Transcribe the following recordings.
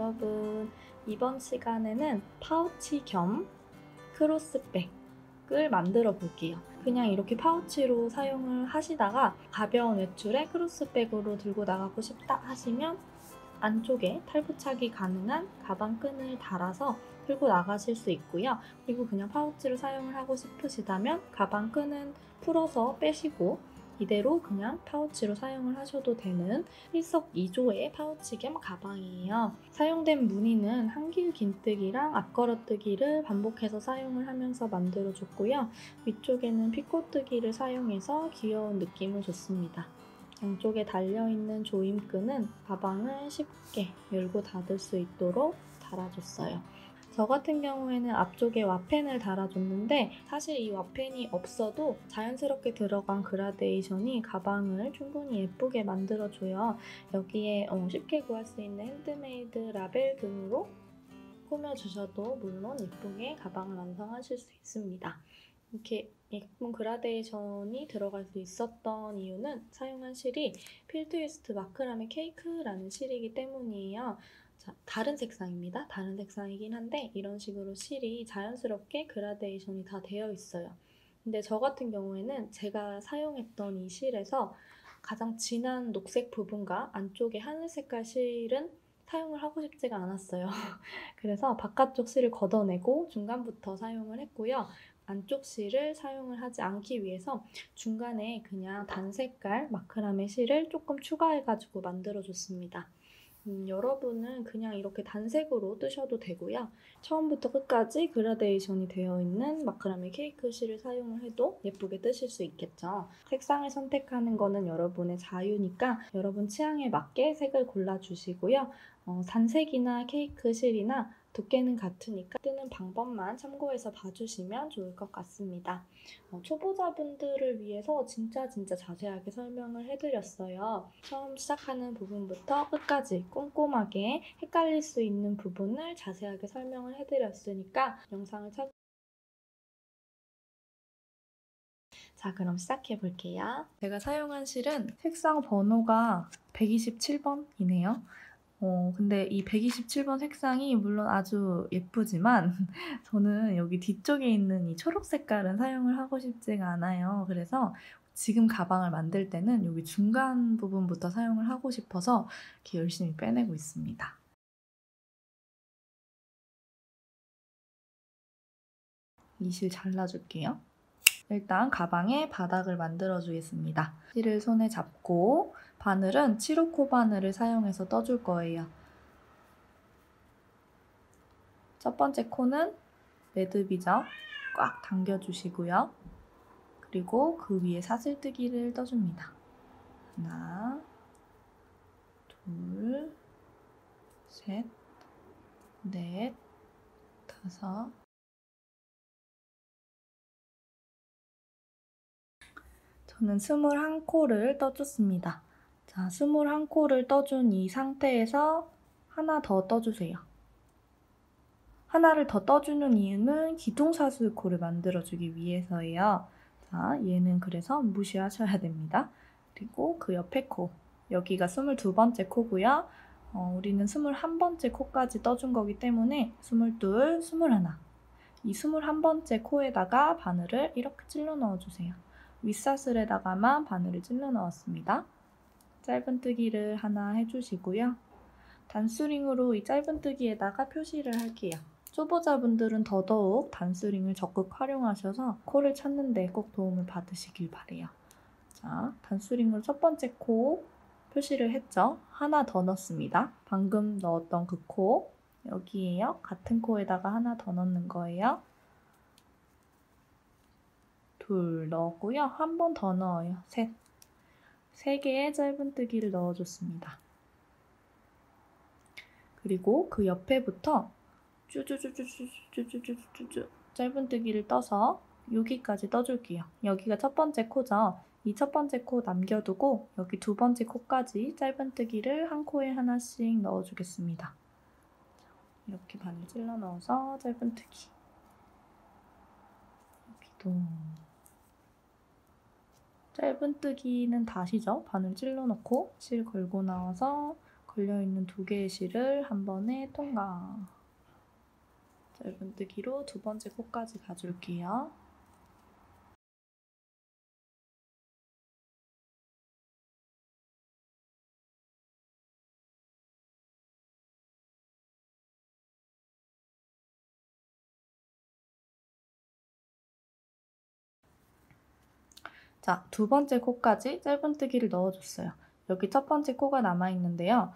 여러분, 이번 시간에는 파우치 겸 크로스백을 만들어 볼게요. 그냥 이렇게 파우치로 사용을 하시다가 가벼운 외출에 크로스백으로 들고 나가고 싶다 하시면 안쪽에 탈부착이 가능한 가방 끈을 달아서 들고 나가실 수 있고요. 그리고 그냥 파우치로 사용을 하고 싶으시다면 가방 끈은 풀어서 빼시고 이대로 그냥 파우치로 사용을 하셔도 되는 일석이조의 파우치 겸 가방이에요. 사용된 무늬는 한길 긴뜨기랑 앞걸어뜨기를 반복해서 사용을 하면서 만들어줬고요. 위쪽에는 피코뜨기를 사용해서 귀여운 느낌을 줬습니다. 양쪽에 달려있는 조임끈은 가방을 쉽게 열고 닫을 수 있도록 달아줬어요. 저 같은 경우에는 앞쪽에 와펜을 달아줬는데 사실 이 와펜이 없어도 자연스럽게 들어간 그라데이션이 가방을 충분히 예쁘게 만들어줘요. 여기에 쉽게 구할 수 있는 핸드메이드 라벨 등으로 꾸며주셔도 물론 예쁘게 가방을 완성하실 수 있습니다. 이렇게 예쁜 그라데이션이 들어갈 수 있었던 이유는 사용한 실이 필트위스트 마크라메 케이크라는 실이기 때문이에요. 자, 다른 색상입니다. 다른 색상이긴 한데 이런 식으로 실이 자연스럽게 그라데이션이 다 되어 있어요. 근데 저 같은 경우에는 제가 사용했던 이 실에서 가장 진한 녹색 부분과 안쪽에 하늘 색깔 실은 사용을 하고 싶지가 않았어요. 그래서 바깥쪽 실을 걷어내고 중간부터 사용을 했고요. 안쪽 실을 사용을 하지 않기 위해서 중간에 그냥 단색깔 마크라메 실을 조금 추가해가지고 만들어줬습니다. 여러분은 그냥 이렇게 단색으로 뜨셔도 되고요. 처음부터 끝까지 그라데이션이 되어 있는 마크라메 케이크 실을 사용을 해도 예쁘게 뜨실 수 있겠죠. 색상을 선택하는 거는 여러분의 자유니까 여러분 취향에 맞게 색을 골라주시고요. 단색이나 케이크 실이나 두께는 같으니까 뜨는 방법만 참고해서 봐주시면 좋을 것 같습니다. 초보자분들을 위해서 진짜 자세하게 설명을 해드렸어요. 처음 시작하는 부분부터 끝까지 꼼꼼하게 헷갈릴 수 있는 부분을 자세하게 설명을 해드렸으니까 영상을 자, 그럼 시작해 볼게요. 제가 사용한 실은 색상 번호가 127번이네요. 근데 이 127번 색상이 물론 아주 예쁘지만 저는 여기 뒤쪽에 있는 이 초록 색깔은 사용을 하고 싶지가 않아요. 그래서 지금 가방을 만들 때는 여기 중간 부분부터 사용을 하고 싶어서 이렇게 열심히 빼내고 있습니다. 이 실 잘라줄게요. 일단 가방에 바닥을 만들어 주겠습니다. 실을 손에 잡고 바늘은 7호코 바늘을 사용해서 떠줄 거예요. 첫 번째 코는 매듭이죠. 꽉 당겨주시고요. 그리고 그 위에 사슬뜨기를 떠줍니다. 하나, 둘, 셋, 넷, 다섯. 저는 21코를 떠줬습니다. 자, 21코를 떠준 이 상태에서 하나 더 떠주세요. 하나를 더 떠주는 이유는 기둥사슬코를 만들어주기 위해서예요. 자, 얘는 그래서 무시하셔야 됩니다. 그리고 그 옆에 코, 여기가 22번째 코고요. 우리는 21번째 코까지 떠준 거기 때문에 22, 21. 이 21번째 코에다가 바늘을 이렇게 찔러 넣어주세요. 윗사슬에다가만 바늘을 찔러 넣었습니다. 짧은뜨기를 하나 해주시고요. 단수링으로 이 짧은뜨기에다가 표시를 할게요. 초보자분들은 더더욱 단수링을 적극 활용하셔서 코를 찾는 데 꼭 도움을 받으시길 바래요. 자, 단수링으로 첫 번째 코 표시를 했죠. 하나 더 넣습니다. 방금 넣었던 그 코, 여기에요. 같은 코에다가 하나 더 넣는 거예요. 둘 넣었고요. 한 번 더 넣어요. 셋. 3개의 짧은뜨기를 넣어줬습니다. 그리고 그 옆에부터 쭈쭈쭈쭈쭈쭈쭈쭈쭈 짧은뜨기를 떠서 여기까지 떠줄게요. 여기가 첫 번째 코죠. 이 첫 번째 코 남겨두고 여기 두 번째 코까지 짧은뜨기를 한 코에 하나씩 넣어주겠습니다. 이렇게 바늘 찔러 넣어서 짧은뜨기. 여기도 짧은뜨기는 다시죠. 바늘 찔러 넣고 실 걸고 나와서 걸려있는 두 개의 실을 한 번에 통과. 짧은뜨기로 두 번째 코까지 가줄게요. 자, 두 번째 코까지 짧은뜨기를 넣어줬어요. 여기 첫 번째 코가 남아있는데요.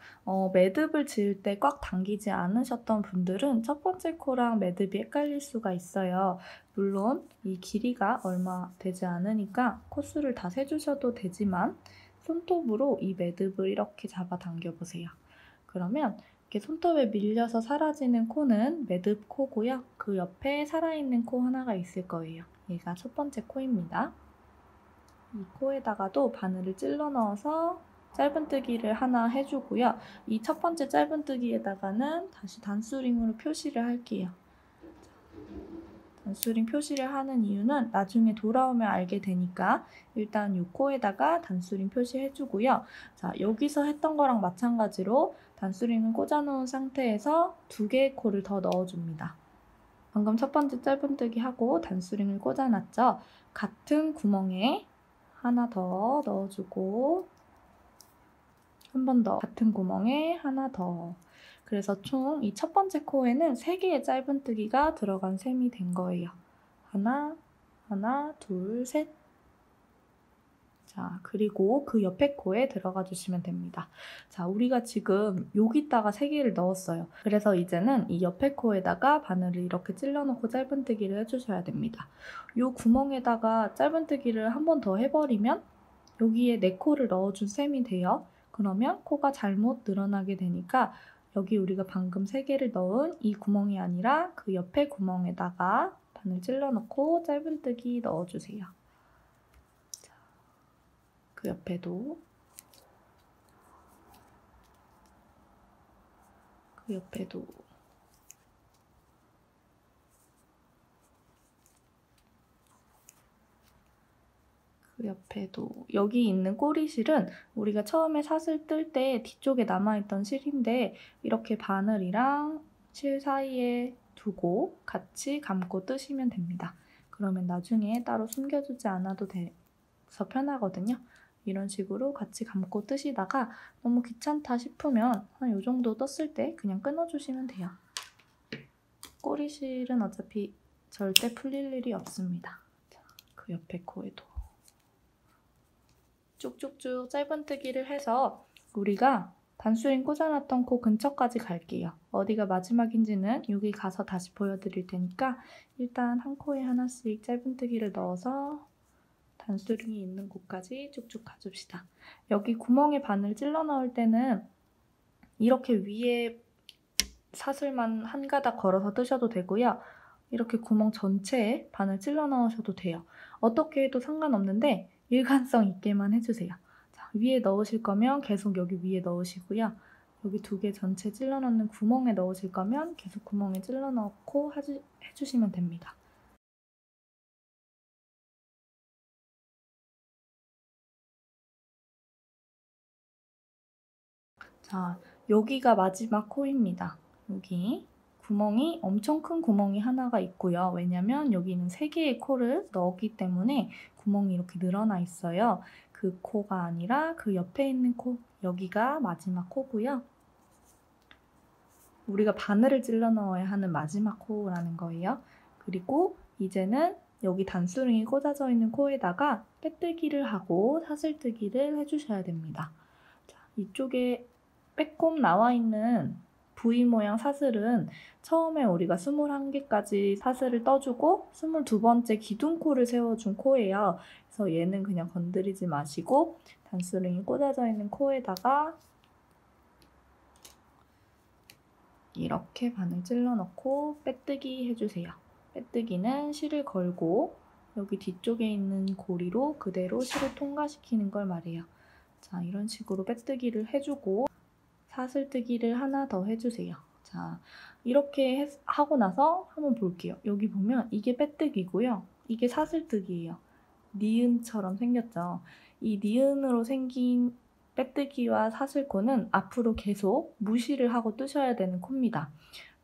매듭을 지을 때 꽉 당기지 않으셨던 분들은 첫 번째 코랑 매듭이 헷갈릴 수가 있어요. 물론 이 길이가 얼마 되지 않으니까 코수를 다 세주셔도 되지만 손톱으로 이 매듭을 이렇게 잡아 당겨보세요. 그러면 이렇게 손톱에 밀려서 사라지는 코는 매듭 코고요. 그 옆에 살아있는 코 하나가 있을 거예요. 얘가 첫 번째 코입니다. 이 코에다가도 바늘을 찔러 넣어서 짧은뜨기를 하나 해주고요. 이 첫 번째 짧은뜨기에다가는 다시 단수링으로 표시를 할게요. 단수링 표시를 하는 이유는 나중에 돌아오면 알게 되니까 일단 이 코에다가 단수링 표시해주고요. 자, 여기서 했던 거랑 마찬가지로 단수링을 꽂아놓은 상태에서 두 개의 코를 더 넣어줍니다. 방금 첫 번째 짧은뜨기 하고 단수링을 꽂아놨죠? 같은 구멍에 하나 더 넣어주고 한 번 더 같은 구멍에 하나 더. 그래서 총 이 첫 번째 코에는 3개의 짧은뜨기가 들어간 셈이 된 거예요. 하나, 하나, 둘, 셋. 자, 그리고 그 옆에 코에 들어가 주시면 됩니다. 자, 우리가 지금 여기다가 3개를 넣었어요. 그래서 이제는 이 옆에 코에다가 바늘을 이렇게 찔러놓고 짧은뜨기를 해주셔야 됩니다. 이 구멍에다가 짧은뜨기를 한 번 더 해버리면 여기에 4코를 넣어준 셈이 돼요. 그러면 코가 잘못 늘어나게 되니까 여기 우리가 방금 3개를 넣은 이 구멍이 아니라 그 옆에 구멍에다가 바늘 찔러놓고 짧은뜨기 넣어주세요. 자, 그 옆에도 그 옆에도 그 옆에도 여기 있는 꼬리실은 우리가 처음에 사슬 뜰 때 뒤쪽에 남아있던 실인데 이렇게 바늘이랑 실 사이에 두고 같이 감고 뜨시면 됩니다. 그러면 나중에 따로 숨겨주지 않아도 돼서 편하거든요. 이런 식으로 같이 감고 뜨시다가 너무 귀찮다 싶으면 한 이 정도 떴을 때 그냥 끊어주시면 돼요. 꼬리실은 어차피 절대 풀릴 일이 없습니다. 자, 그 옆에 코에도 쭉쭉쭉 짧은뜨기를 해서 우리가 단수링 꽂아놨던 코 근처까지 갈게요. 어디가 마지막인지는 여기 가서 다시 보여드릴 테니까 일단 한 코에 하나씩 짧은뜨기를 넣어서 단수링이 있는 곳까지 쭉쭉 가줍시다. 여기 구멍에 바늘 찔러 넣을 때는 이렇게 위에 사슬만 한 가닥 걸어서 뜨셔도 되고요. 이렇게 구멍 전체에 바늘 찔러 넣으셔도 돼요. 어떻게 해도 상관없는데 일관성 있게만 해주세요. 자, 위에 넣으실 거면 계속 여기 위에 넣으시고요. 여기 2개 전체 찔러 넣는 구멍에 넣으실 거면 계속 구멍에 찔러 넣고 해주시면 됩니다. 자, 여기가 마지막 코입니다. 여기 구멍이 엄청 큰 구멍이 하나가 있고요. 왜냐면 여기는 3개의 코를 넣었기 때문에 구멍이 이렇게 늘어나 있어요. 그 코가 아니라 그 옆에 있는 코, 여기가 마지막 코고요. 우리가 바늘을 찔러 넣어야 하는 마지막 코라는 거예요. 그리고 이제는 여기 단수링이 꽂아져 있는 코에다가 빼뜨기를 하고 사슬뜨기를 해주셔야 됩니다. 자, 이쪽에 빼꼼 나와 있는 V 모양 사슬은 처음에 우리가 21개까지 사슬을 떠주고 22번째 기둥코를 세워준 코예요. 그래서 얘는 그냥 건드리지 마시고 단수링이 꽂아져 있는 코에다가 이렇게 바늘 찔러 넣고 빼뜨기 해주세요. 빼뜨기는 실을 걸고 여기 뒤쪽에 있는 고리로 그대로 실을 통과시키는 걸 말해요. 자, 이런 식으로 빼뜨기를 해주고 사슬뜨기를 하나 더 해주세요. 자, 이렇게 하고 나서 한번 볼게요. 여기 보면 이게 빼뜨기고요. 이게 사슬뜨기예요. 니은처럼 생겼죠. 이 니은으로 생긴 빼뜨기와 사슬코는 앞으로 계속 무시를 하고 뜨셔야 되는 코입니다.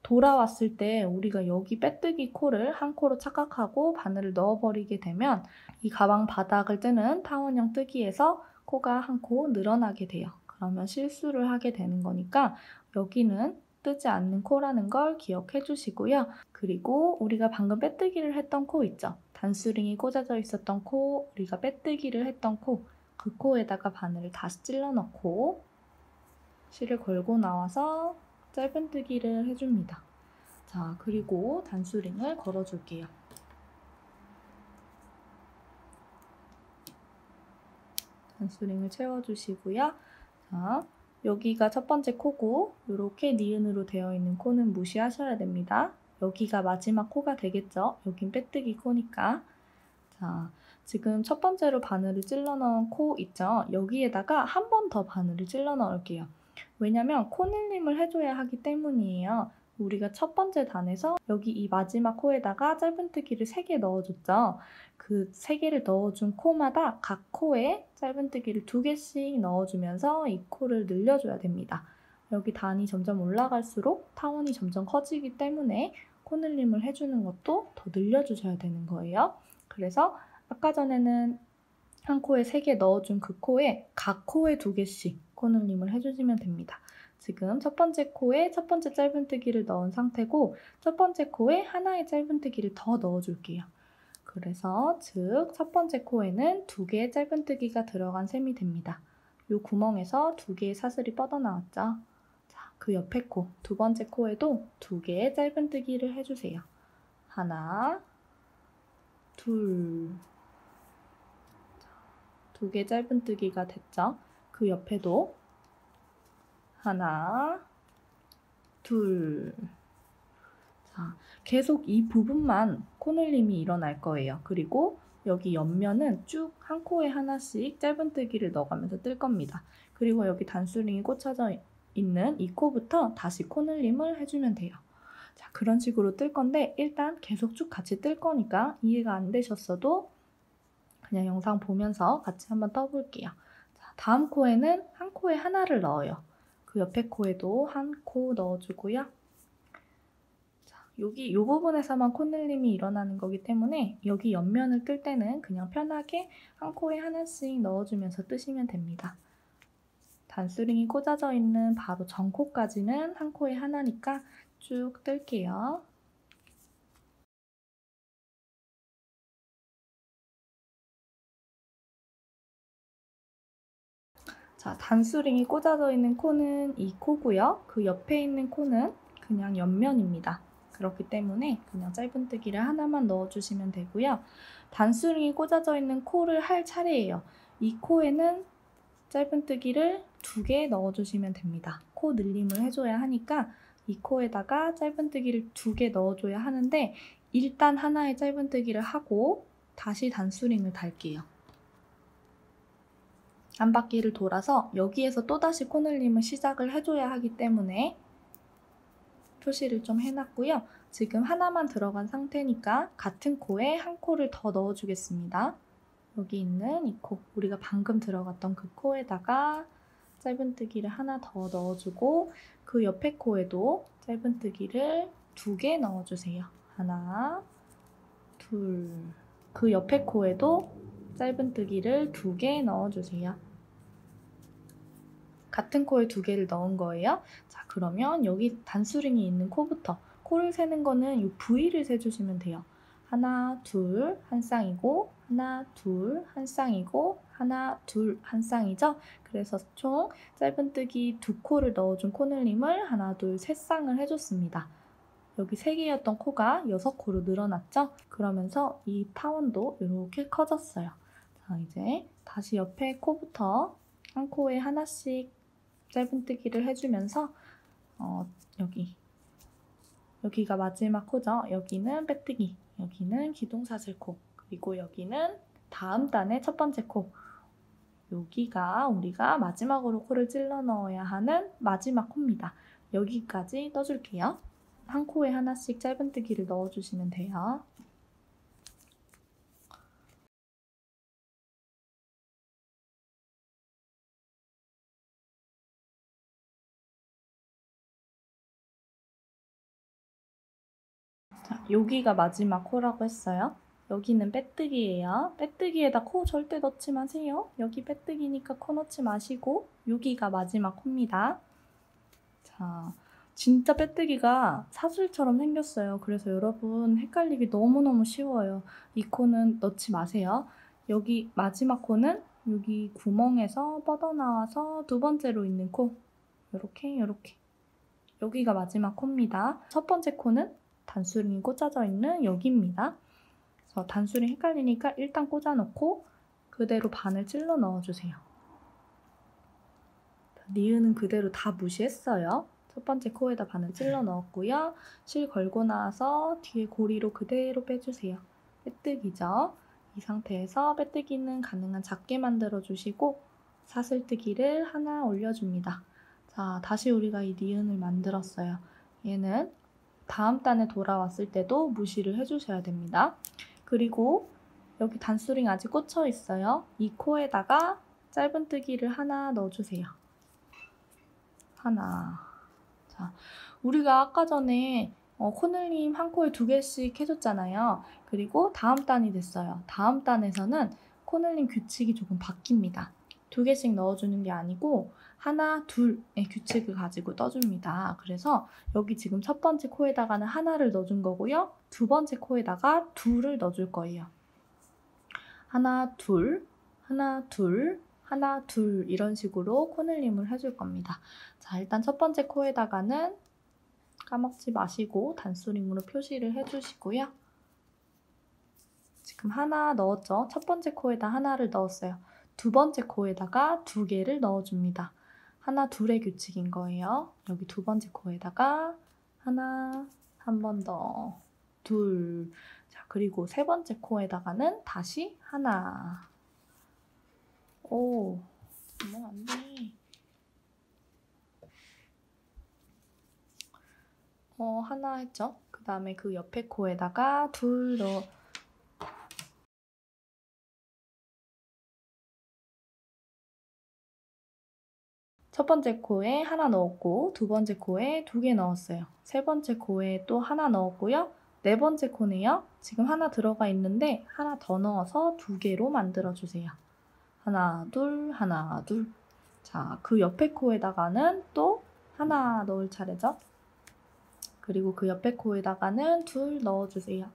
돌아왔을 때 우리가 여기 빼뜨기 코를 한 코로 착각하고 바늘을 넣어버리게 되면 이 가방 바닥을 뜨는 타원형 뜨기에서 코가 한 코 늘어나게 돼요. 그러면 실수를 하게 되는 거니까 여기는 뜨지 않는 코라는 걸 기억해 주시고요. 그리고 우리가 방금 빼뜨기를 했던 코 있죠? 단수링이 꽂아져 있었던 코, 우리가 빼뜨기를 했던 코, 그 코에다가 바늘을 다시 찔러 넣고 실을 걸고 나와서 짧은뜨기를 해줍니다. 자, 그리고 단수링을 걸어줄게요. 단수링을 채워주시고요. 자, 여기가 첫 번째 코고 이렇게 니은으로 되어 있는 코는 무시하셔야 됩니다. 여기가 마지막 코가 되겠죠? 여긴 빼뜨기 코니까. 자, 지금 첫 번째로 바늘을 찔러 넣은 코 있죠? 여기에다가 한 번 더 바늘을 찔러 넣을게요. 왜냐면 코늘림을 해줘야 하기 때문이에요. 우리가 첫 번째 단에서 여기 이 마지막 코에다가 짧은뜨기를 3개 넣어줬죠. 그 3개를 넣어준 코마다 각 코에 짧은뜨기를 2개씩 넣어주면서 이 코를 늘려줘야 됩니다. 여기 단이 점점 올라갈수록 타원이 점점 커지기 때문에 코늘림을 해주는 것도 더 늘려주셔야 되는 거예요. 그래서 아까 전에는 한 코에 3개 넣어준 그 코에 각 코에 2개씩 코늘림을 해주시면 됩니다. 지금 첫 번째 코에 첫 번째 짧은뜨기를 넣은 상태고 첫 번째 코에 하나의 짧은뜨기를 더 넣어줄게요. 그래서 즉 첫 번째 코에는 2개의 짧은뜨기가 들어간 셈이 됩니다. 이 구멍에서 2개의 사슬이 뻗어나왔죠. 자, 그 옆에 코, 두 번째 코에도 2개의 짧은뜨기를 해주세요. 하나, 둘, 2개 짧은뜨기가 됐죠? 그 옆에도 하나, 둘. 자, 계속 이 부분만 코늘림이 일어날 거예요. 그리고 여기 옆면은 쭉 한 코에 하나씩 짧은뜨기를 넣어가면서 뜰 겁니다. 그리고 여기 단수링이 꽂혀져 있는 이 코부터 다시 코늘림을 해주면 돼요. 자, 그런 식으로 뜰 건데 일단 계속 쭉 같이 뜰 거니까 이해가 안 되셨어도 그냥 영상 보면서 같이 한번 떠볼게요. 자, 다음 코에는 한 코에 하나를 넣어요. 그 옆에 코에도 한 코 넣어주고요. 자, 여기 이 부분에서만 코늘림이 일어나는 거기 때문에 여기 옆면을 뜰 때는 그냥 편하게 한 코에 하나씩 넣어주면서 뜨시면 됩니다. 단수링이 꽂아져 있는 바로 전 코까지는 한 코에 하나니까 쭉 뜰게요. 자, 단수링이 꽂아져 있는 코는 이 코고요. 그 옆에 있는 코는 그냥 옆면입니다. 그렇기 때문에 그냥 짧은뜨기를 하나만 넣어주시면 되고요. 단수링이 꽂아져 있는 코를 할 차례예요. 이 코에는 짧은뜨기를 2개 넣어주시면 됩니다. 코 늘림을 해줘야 하니까 이 코에다가 짧은뜨기를 2개 넣어줘야 하는데 일단 하나의 짧은뜨기를 하고 다시 단수링을 달게요. 한 바퀴를 돌아서 여기에서 또다시 코늘림을 시작을 해줘야 하기 때문에 표시를 좀 해놨고요. 지금 하나만 들어간 상태니까 같은 코에 한 코를 더 넣어주겠습니다. 여기 있는 이 코, 우리가 방금 들어갔던 그 코에다가 짧은뜨기를 하나 더 넣어주고 그 옆에 코에도 짧은뜨기를 2개 넣어주세요. 하나, 둘. 그 옆에 코에도 짧은뜨기를 2개 넣어주세요. 같은 코에 2개를 넣은 거예요. 자, 그러면 여기 단수링이 있는 코부터 코를 세는 거는 이 V를 세주시면 돼요. 하나, 둘, 한 쌍이고 하나, 둘, 한 쌍이고 하나, 둘, 한 쌍이죠? 그래서 총 짧은뜨기 2코를 넣어준 코늘림을 하나, 둘, 3쌍을 해줬습니다. 여기 3개였던 코가 6코로 늘어났죠? 그러면서 이 타원도 이렇게 커졌어요. 자, 이제 다시 옆에 코부터 한 코에 하나씩 짧은뜨기를 해주면서 여기가 마지막 코죠. 여기는 빼뜨기, 여기는 기둥사슬코, 그리고 여기는 다음 단의 첫 번째 코. 여기가 우리가 마지막으로 코를 찔러 넣어야 하는 마지막 코입니다. 여기까지 떠줄게요. 한 코에 하나씩 짧은뜨기를 넣어주시면 돼요. 여기가 마지막 코라고 했어요. 여기는 빼뜨기예요. 빼뜨기에다 코 절대 넣지 마세요. 여기 빼뜨기니까 코 넣지 마시고 여기가 마지막 코입니다. 자, 진짜 빼뜨기가 사슬처럼 생겼어요. 그래서 여러분 헷갈리기 너무너무 쉬워요. 이 코는 넣지 마세요. 여기 마지막 코는 여기 구멍에서 뻗어나와서 두 번째로 있는 코. 요렇게 요렇게. 여기가 마지막 코입니다. 첫 번째 코는 단수링이 꽂아져 있는 여기입니다. 그래서 단수링 헷갈리니까 일단 꽂아놓고 그대로 반을 찔러 넣어주세요. 니은은 그대로 다 무시했어요. 첫 번째 코에다 반을 찔러 넣었고요. 실 걸고 나서 뒤에 고리로 그대로 빼주세요. 빼뜨기죠. 이 상태에서 빼뜨기는 가능한 작게 만들어주시고 사슬뜨기를 하나 올려줍니다. 자, 다시 우리가 이 니은을 만들었어요. 얘는 다음 단에 돌아왔을 때도 무시를 해주셔야 됩니다. 그리고 여기 단수링 아직 꽂혀 있어요. 이 코에다가 짧은뜨기를 하나 넣어주세요. 하나. 자, 우리가 아까 전에 코늘림 한 코에 2개씩 해줬잖아요. 그리고 다음 단이 됐어요. 다음 단에서는 코늘림 규칙이 조금 바뀝니다. 2개씩 넣어주는 게 아니고 하나, 둘의 규칙을 가지고 떠줍니다. 그래서 여기 지금 첫 번째 코에다가는 하나를 넣어준 거고요. 두 번째 코에다가 둘을 넣어줄 거예요. 하나, 둘, 하나, 둘, 하나, 둘 이런 식으로 코늘림을 해줄 겁니다. 자, 일단 첫 번째 코에다가는 까먹지 마시고 단수링으로 표시를 해주시고요. 지금 하나 넣었죠? 첫 번째 코에다 하나를 넣었어요. 두 번째 코에다가 2개를 넣어줍니다. 하나, 둘의 규칙인 거예요. 여기 두 번째 코에다가 하나, 한 번 더, 둘. 자, 그리고 세 번째 코에다가는 다시 하나. 오, 뭐 안 돼. 하나 했죠? 그 다음에 그 옆에 코에다가 둘 넣어. 첫 번째 코에 하나 넣었고 두 번째 코에 2개 넣었어요. 세 번째 코에 또 하나 넣었고요. 네 번째 코네요. 지금 하나 들어가 있는데 하나 더 넣어서 2개로 만들어주세요. 하나, 둘, 하나, 둘. 자, 그 옆에 코에다가는 또 하나 넣을 차례죠. 그리고 그 옆에 코에다가는 둘 넣어주세요.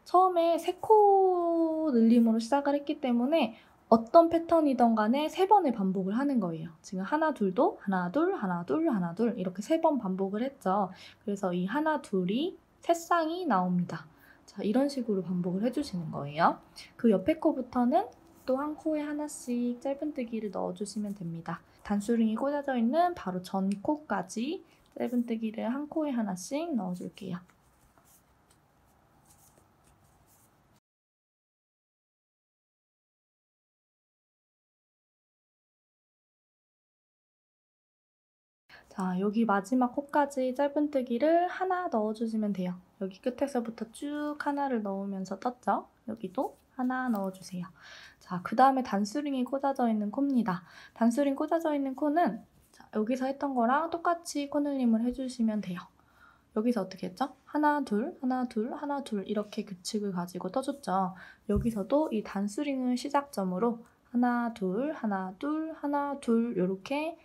처음에 3코 늘림으로 시작을 했기 때문에 어떤 패턴이든 간에 3번을 반복을 하는 거예요. 지금 하나, 둘도 하나, 둘, 하나, 둘, 하나, 둘 이렇게 3번 반복을 했죠. 그래서 이 하나, 둘이 새쌍이 나옵니다. 자, 이런 식으로 반복을 해주시는 거예요. 그 옆에 코부터는 또 한 코에 하나씩 짧은뜨기를 넣어주시면 됩니다. 단수링이 꽂아져 있는 바로 전 코까지 짧은뜨기를 한 코에 하나씩 넣어줄게요. 자, 여기 마지막 코까지 짧은뜨기를 하나 넣어주시면 돼요. 여기 끝에서부터 쭉 하나를 넣으면서 떴죠? 여기도 하나 넣어주세요. 자, 그 다음에 단수링이 꽂아져 있는 코입니다. 단수링 꽂아져 있는 코는 자, 여기서 했던 거랑 똑같이 코늘림을 해주시면 돼요. 여기서 어떻게 했죠? 하나, 둘, 하나, 둘, 하나, 둘 이렇게 규칙을 가지고 떠줬죠. 여기서도 이 단수링을 시작점으로 하나, 둘, 하나, 둘, 하나, 둘 이렇게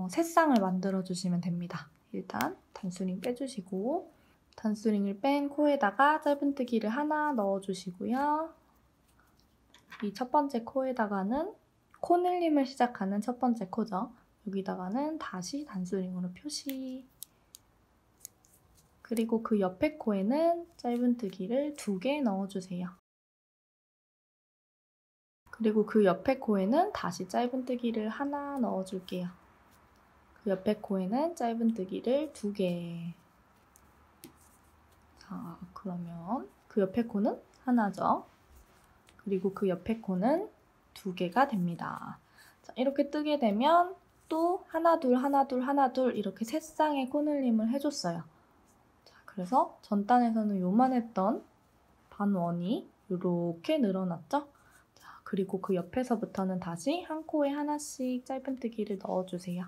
새쌍을 만들어주시면 됩니다. 일단 단수링 빼주시고 단수링을 뺀 코에다가 짧은뜨기를 하나 넣어주시고요. 이 첫 번째 코에다가는 코늘림을 시작하는 첫 번째 코죠. 여기다가는 다시 단수링으로 표시. 그리고 그 옆에 코에는 짧은뜨기를 2개 넣어주세요. 그리고 그 옆에 코에는 다시 짧은뜨기를 하나 넣어줄게요. 그 옆에 코에는 짧은뜨기를 2개. 자, 그러면 그 옆에 코는 하나죠. 그리고 그 옆에 코는 2개가 됩니다. 자, 이렇게 뜨게 되면 또 하나, 둘, 하나, 둘, 하나, 둘 이렇게 세 쌍의 코늘림을 해줬어요. 자, 그래서 전 단에서는 요만했던 반원이 이렇게 늘어났죠. 자, 그리고 그 옆에서부터는 다시 한 코에 하나씩 짧은뜨기를 넣어주세요.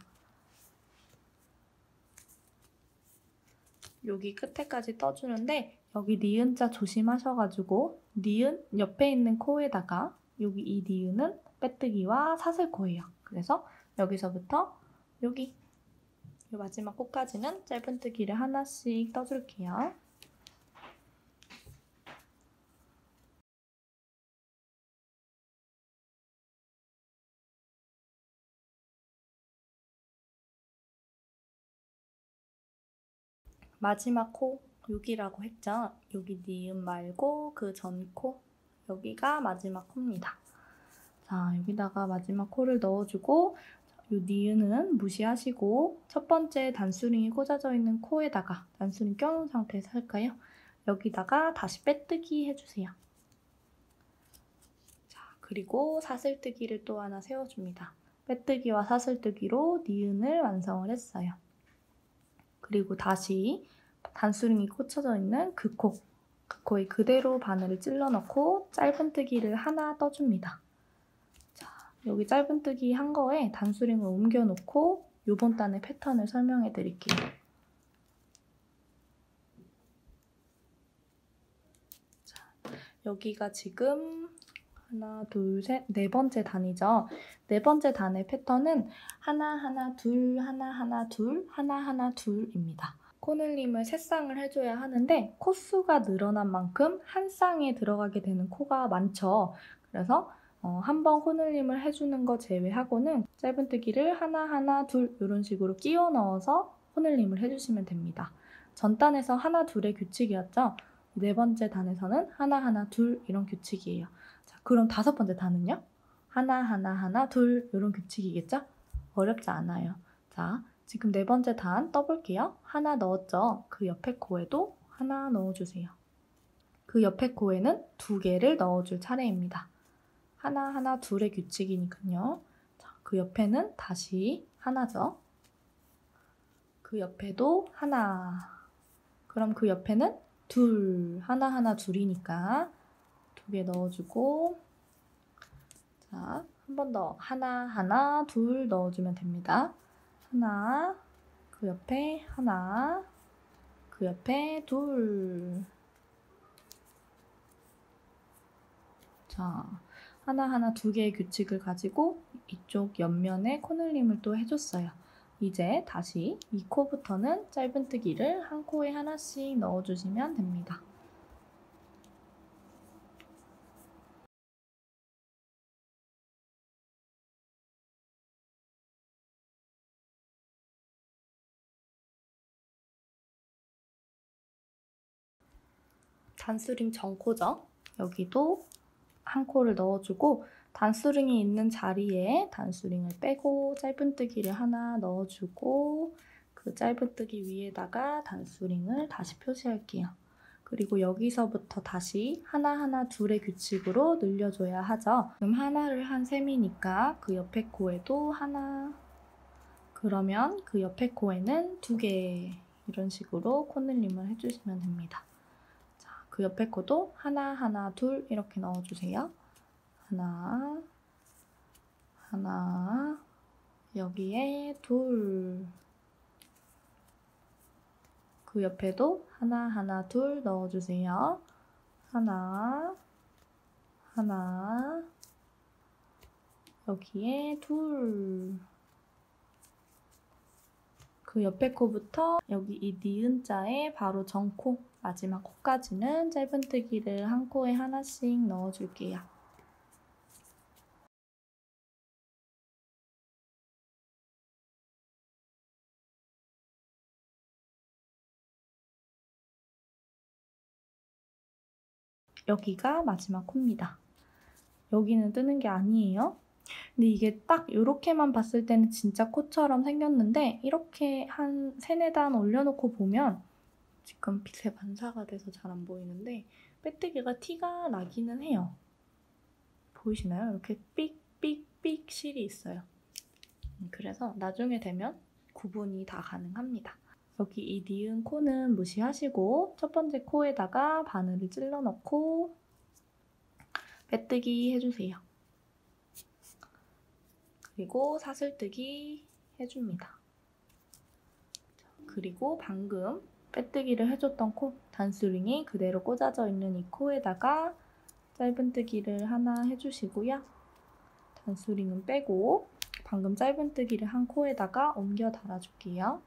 여기 끝에까지 떠주는데 여기 니은자 조심하셔가지고 니은 옆에 있는 코에다가 여기 이 니은은 빼뜨기와 사슬코예요. 그래서 여기서부터 여기 이 마지막 코까지는 짧은뜨기를 하나씩 떠줄게요. 마지막 코 여기라고 했죠? 여기 니은 말고 그 전 코 여기가 마지막 코입니다. 자, 여기다가 마지막 코를 넣어주고 이 니은은 무시하시고 첫 번째 단수링이 꽂아져 있는 코에다가 단수링 껴놓은 상태에서 할까요? 여기다가 다시 빼뜨기 해주세요. 자, 그리고 사슬뜨기를 또 하나 세워줍니다. 빼뜨기와 사슬뜨기로 니은을 완성을 했어요. 그리고 다시 단수링이 꽂혀져 있는 그 코에 그대로 바늘을 찔러 넣고 짧은뜨기를 하나 떠줍니다. 자, 여기 짧은뜨기 한 거에 단수링을 옮겨 놓고 이번 단의 패턴을 설명해 드릴게요. 자, 여기가 지금 하나, 둘, 셋, 네 번째 단이죠. 네 번째 단의 패턴은 하나, 하나, 둘, 하나, 하나, 둘, 하나, 하나, 둘입니다. 코늘림을 세 쌍을 해줘야 하는데 코수가 늘어난 만큼 한 쌍에 들어가게 되는 코가 많죠. 그래서 한번 코늘림을 해주는 거 제외하고는 짧은뜨기를 하나, 하나, 둘 이런 식으로 끼워 넣어서 코늘림을 해주시면 됩니다. 전 단에서 하나, 둘의 규칙이었죠. 네 번째 단에서는 하나, 하나, 둘 이런 규칙이에요. 자, 그럼 다섯 번째 단은요? 하나, 하나, 하나, 둘 이런 규칙이겠죠? 어렵지 않아요. 자, 지금 네 번째 단 떠볼게요. 하나 넣었죠? 그 옆에 코에도 하나 넣어주세요. 그 옆에 코에는 두 개를 넣어줄 차례입니다. 하나, 하나, 둘의 규칙이니까요. 자, 그 옆에는 다시 하나죠. 그 옆에도 하나. 그럼 그 옆에는 둘. 하나, 하나, 둘이니까 두 개 넣어주고 자, 한 번 더 하나, 하나, 둘 넣어주면 됩니다. 하나, 그 옆에 하나, 그 옆에 둘. 자, 하나하나 두 개의 규칙을 가지고 이쪽 옆면에 코늘림을 또 해줬어요. 이제 다시 이 코부터는 짧은뜨기를 한 코에 하나씩 넣어주시면 됩니다. 단수링 전코죠. 여기도 한 코를 넣어주고 단수링이 있는 자리에 단수링을 빼고 짧은뜨기를 하나 넣어주고 그 짧은뜨기 위에다가 단수링을 다시 표시할게요. 그리고 여기서부터 다시 하나하나 둘의 규칙으로 늘려줘야 하죠. 그럼 하나를 한 셈이니까 그 옆에 코에도 하나 그러면 그 옆에 코에는 두 개 이런 식으로 코늘림을 해주시면 됩니다. 그 옆에 코도 하나, 하나, 둘 이렇게 넣어주세요. 하나, 하나, 여기에 둘. 그 옆에도 하나, 하나, 둘 넣어주세요. 하나, 하나, 여기에 둘. 그 옆에 코부터 여기 이 니은자에 바로 전코, 마지막 코까지는 짧은뜨기를 한 코에 하나씩 넣어줄게요. 여기가 마지막 코입니다. 여기는 뜨는 게 아니에요. 근데 이게 딱 이렇게만 봤을 때는 진짜 코처럼 생겼는데 이렇게 한 3, 4단 올려놓고 보면 지금 빛에 반사가 돼서 잘 안 보이는데 빼뜨기가 티가 나기는 해요. 보이시나요? 이렇게 삑삑삑 실이 있어요. 그래서 나중에 되면 구분이 다 가능합니다. 여기 이 니은 코는 무시하시고 첫 번째 코에다가 바늘을 찔러 넣고 빼뜨기 해주세요. 그리고 사슬뜨기 해줍니다. 그리고 방금 빼뜨기를 해줬던 코 단수링이 그대로 꽂아져 있는 이 코에다가 짧은뜨기를 하나 해주시고요. 단수링은 빼고 방금 짧은뜨기를 한 코에다가 옮겨 달아줄게요.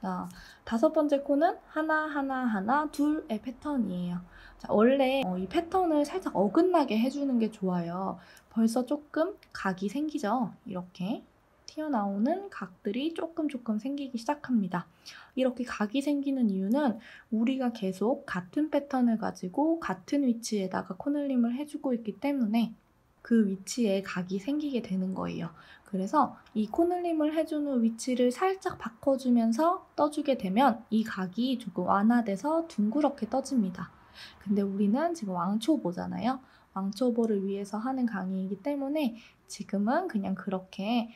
자, 5번째 코는 하나 하나 하나 둘의 패턴이에요. 자, 원래 이 패턴을 살짝 어긋나게 해주는 게 좋아요. 벌써 조금 각이 생기죠? 이렇게 튀어나오는 각들이 조금 생기기 시작합니다. 이렇게 각이 생기는 이유는 우리가 계속 같은 패턴을 가지고 같은 위치에다가 코늘림을 해주고 있기 때문에 그 위치에 각이 생기게 되는 거예요. 그래서 이 코늘림을 해주는 위치를 살짝 바꿔주면서 떠주게 되면 이 각이 조금 완화돼서 둥그렇게 떠집니다. 근데 우리는 지금 왕초보잖아요. 왕초보를 위해서 하는 강의이기 때문에 지금은 그냥 그렇게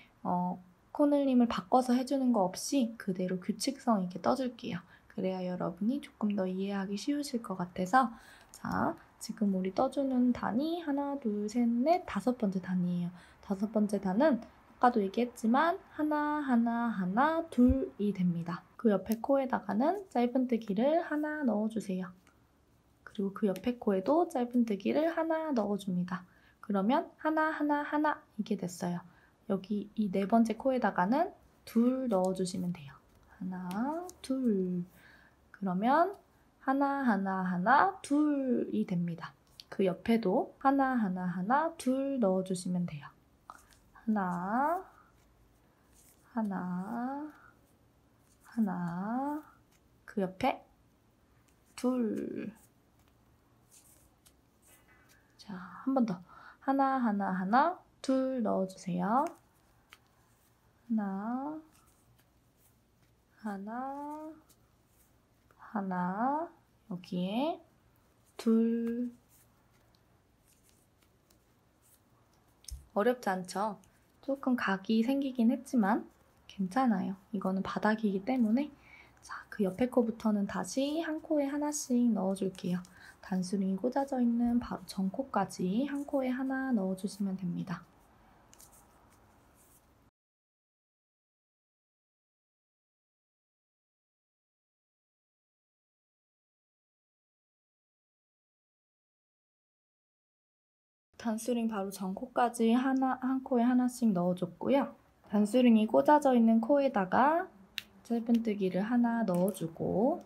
코늘림을 바꿔서 해주는 거 없이 그대로 규칙성 있게 떠줄게요. 그래야 여러분이 조금 더 이해하기 쉬우실 것 같아서 자, 지금 우리 떠주는 단이 하나, 둘, 셋, 넷, 5번째 단이에요. 5번째 단은 아까도 얘기했지만 하나, 하나, 하나, 둘이 됩니다. 그 옆에 코에다가는 짧은뜨기를 하나 넣어주세요. 그리고 그 옆에 코에도 짧은뜨기를 하나 넣어줍니다. 그러면 하나, 하나, 하나 이게 됐어요. 여기 이 4번째 코에다가는 둘 넣어주시면 돼요. 하나, 둘. 그러면 하나, 하나, 하나, 둘이 됩니다. 그 옆에도 하나, 하나, 하나, 둘 넣어주시면 돼요. 하나, 하나, 하나, 그 옆에 둘. 자, 한 번 더. 하나, 하나, 하나, 둘 넣어주세요. 하나, 하나, 하나, 여기에 둘. 어렵지 않죠? 조금 각이 생기긴 했지만 괜찮아요. 이거는 바닥이기 때문에 자, 그 옆에 코부터는 다시 한 코에 하나씩 넣어줄게요. 단수링이 꽂아져 있는 바로 전 코까지 한 코에 하나 넣어주시면 됩니다. 단수링 바로 전 코까지 한 코에 하나씩 넣어줬고요. 단수링이 꽂아져 있는 코에다가 짧은뜨기를 하나 넣어주고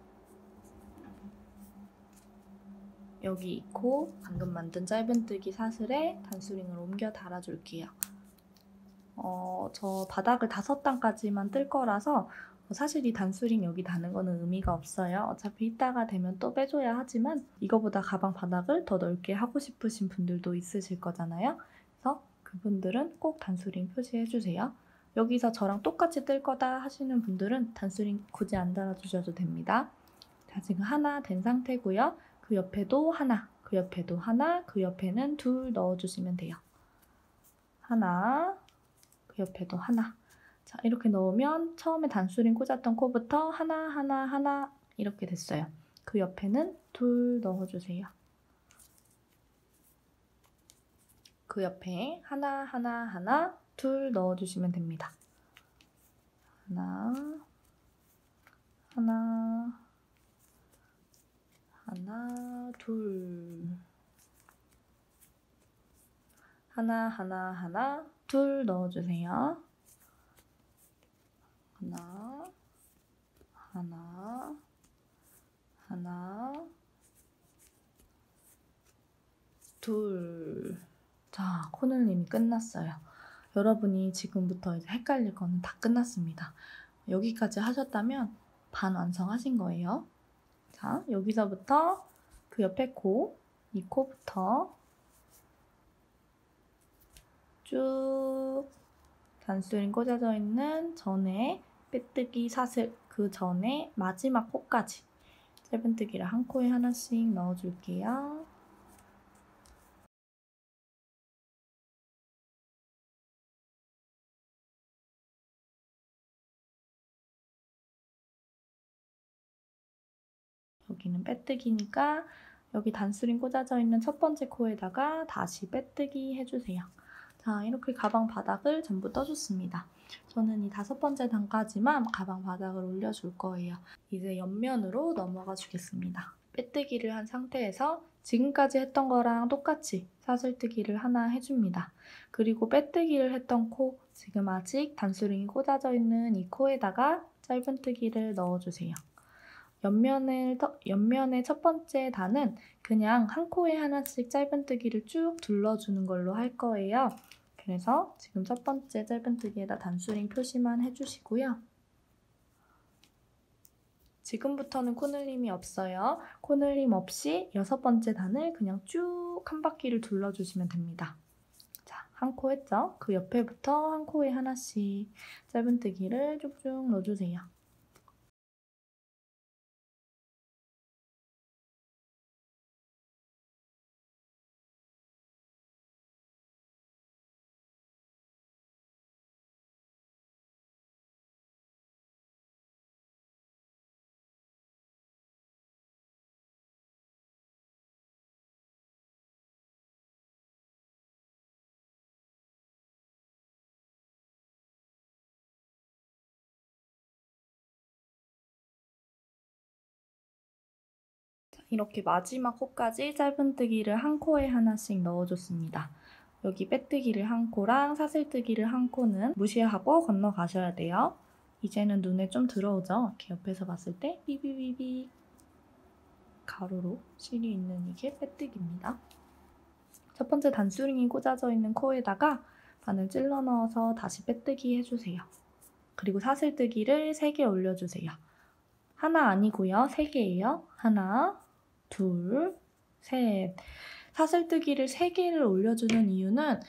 여기 이 코 방금 만든 짧은뜨기 사슬에 단수링을 옮겨 달아줄게요. 저 바닥을 5단까지만 뜰 거라서 사실 이 단수링 여기 다는 거는 의미가 없어요. 어차피 이따가 되면 또 빼줘야 하지만 이거보다 가방 바닥을 더 넓게 하고 싶으신 분들도 있으실 거잖아요. 그래서 그분들은 꼭 단수링 표시해주세요. 여기서 저랑 똑같이 뜰 거다 하시는 분들은 단수링 굳이 안 달아주셔도 됩니다. 자, 지금 하나 된 상태고요. 그 옆에도 하나, 그 옆에도 하나, 그 옆에는 둘 넣어주시면 돼요. 하나, 그 옆에도 하나. 자, 이렇게 넣으면 처음에 단수링 꽂았던 코부터 하나, 하나, 하나 이렇게 됐어요. 그 옆에는 둘 넣어주세요. 그 옆에 하나, 하나, 하나, 둘 넣어주시면 됩니다. 하나, 하나, 하나, 둘. 하나, 하나, 하나, 둘 넣어주세요. 하나, 하나, 하나, 둘. 자, 코늘림이 끝났어요. 여러분이 지금부터 이제 헷갈릴 거는 다 끝났습니다. 여기까지 하셨다면 반 완성하신 거예요. 자, 여기서부터 그 옆에 코, 이 코부터 쭉 단수링 꽂아져 있는 전에 빼뜨기 사슬, 그 전에 마지막 코까지 짧은뜨기를 한 코에 하나씩 넣어줄게요. 여기는 빼뜨기니까 여기 단수링 꽂아져 있는 첫 번째 코에다가 다시 빼뜨기 해주세요. 자, 이렇게 가방 바닥을 전부 떠줬습니다. 저는 이 5번째 단까지만 가방 바닥을 올려줄 거예요. 이제 옆면으로 넘어가 주겠습니다. 빼뜨기를 한 상태에서 지금까지 했던 거랑 똑같이 사슬뜨기를 하나 해줍니다. 그리고 빼뜨기를 했던 코, 지금 아직 단수링이 꽂아져 있는 이 코에다가 짧은뜨기를 넣어주세요. 옆면의 첫 번째 단은 그냥 한 코에 하나씩 짧은뜨기를 쭉 둘러주는 걸로 할 거예요. 그래서 지금 첫 번째 짧은뜨기에다 단수링 표시만 해주시고요. 지금부터는 코늘림이 없어요. 코늘림 없이 6번째 단을 그냥 쭉 한 바퀴를 둘러주시면 됩니다. 자, 한 코 했죠? 그 옆에부터 한 코에 하나씩 짧은뜨기를 쭉쭉 넣어주세요. 이렇게 마지막 코까지 짧은뜨기를 한 코에 하나씩 넣어줬습니다. 여기 빼뜨기를 한 코랑 사슬뜨기를 한 코는 무시하고 건너가셔야 돼요. 이제는 눈에 좀 들어오죠? 이렇게 옆에서 봤을 때 삐비비비 가로로 실이 있는 이게 빼뜨기입니다. 첫 번째 단수링이 꽂아져 있는 코에다가 바늘 찔러 넣어서 다시 빼뜨기 해주세요. 그리고 사슬뜨기를 3개 올려주세요. 하나 아니고요. 3개예요. 하나, 둘, 셋. 사슬뜨기를 3개를 올려주는 이유는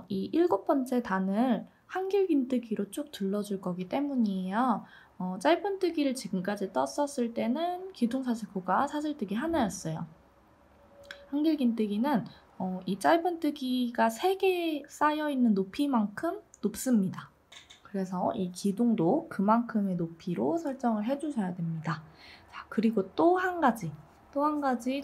이 7번째 단을 한길긴뜨기로 쭉 둘러줄 거기 때문이에요. 짧은뜨기를 지금까지 떴었을 때는 기둥사슬코가 사슬뜨기 하나였어요. 한길긴뜨기는 이 짧은뜨기가 3개 쌓여있는 높이만큼 높습니다. 그래서 이 기둥도 그만큼의 높이로 설정을 해주셔야 됩니다. 자, 그리고 또 한 가지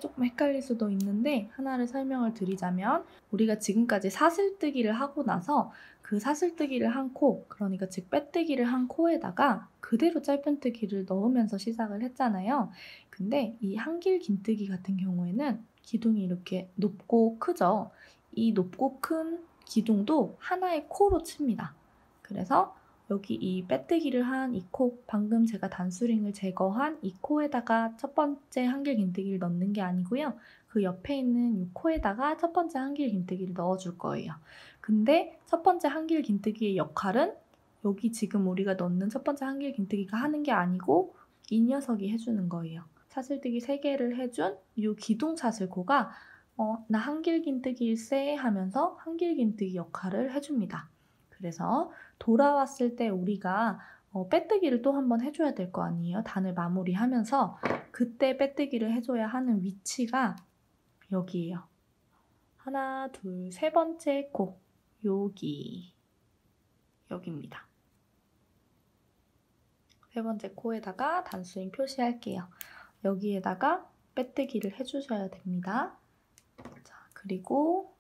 조금 헷갈릴 수도 있는데 하나를 설명을 드리자면 우리가 지금까지 사슬뜨기를 하고 나서 그 사슬뜨기를 한 코, 그러니까 즉 빼뜨기를 한 코에다가 그대로 짧은뜨기를 넣으면서 시작을 했잖아요. 근데 이 한길긴뜨기 같은 경우에는 기둥이 이렇게 높고 크죠. 이 높고 큰 기둥도 하나의 코로 칩니다. 그래서 여기 이 빼뜨기를 한 이 코, 방금 제가 단수링을 제거한 이 코에다가 첫 번째 한길긴뜨기를 넣는 게 아니고요. 그 옆에 있는 이 코에다가 첫 번째 한길긴뜨기를 넣어줄 거예요. 근데 첫 번째 한길긴뜨기의 역할은 여기 지금 우리가 넣는 첫 번째 한길긴뜨기가 하는 게 아니고 이 녀석이 해주는 거예요. 사슬뜨기 3개를 해준 이 기둥사슬코가 나 한길긴뜨기일세 하면서 한길긴뜨기 역할을 해줍니다. 그래서 돌아왔을 때 우리가 빼뜨기를 또 한번 해줘야 될 거 아니에요. 단을 마무리하면서 그때 빼뜨기를 해줘야 하는 위치가 여기예요. 하나, 둘, 3번째 코 여기입니다. 3번째 코에다가 단수링 표시할게요. 여기에다가 빼뜨기를 해주셔야 됩니다. 자, 그리고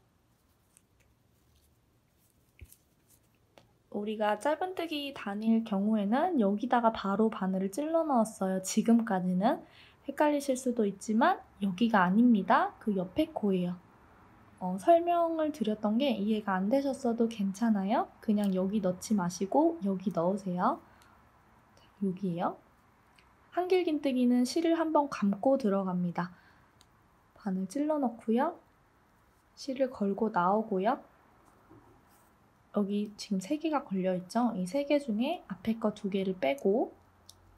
우리가 짧은뜨기 단일 경우에는 여기다가 바로 바늘을 찔러 넣었어요. 지금까지는 헷갈리실 수도 있지만 여기가 아닙니다. 그 옆에 코예요. 설명을 드렸던 게 이해가 안 되셨어도 괜찮아요. 그냥 여기 넣지 마시고 여기 넣으세요. 자, 여기에요. 한길긴뜨기는 실을 한번 감고 들어갑니다. 바늘 찔러 넣고요. 실을 걸고 나오고요. 여기 지금 3개가 걸려있죠? 이 3개 중에 앞에 거 2개를 빼고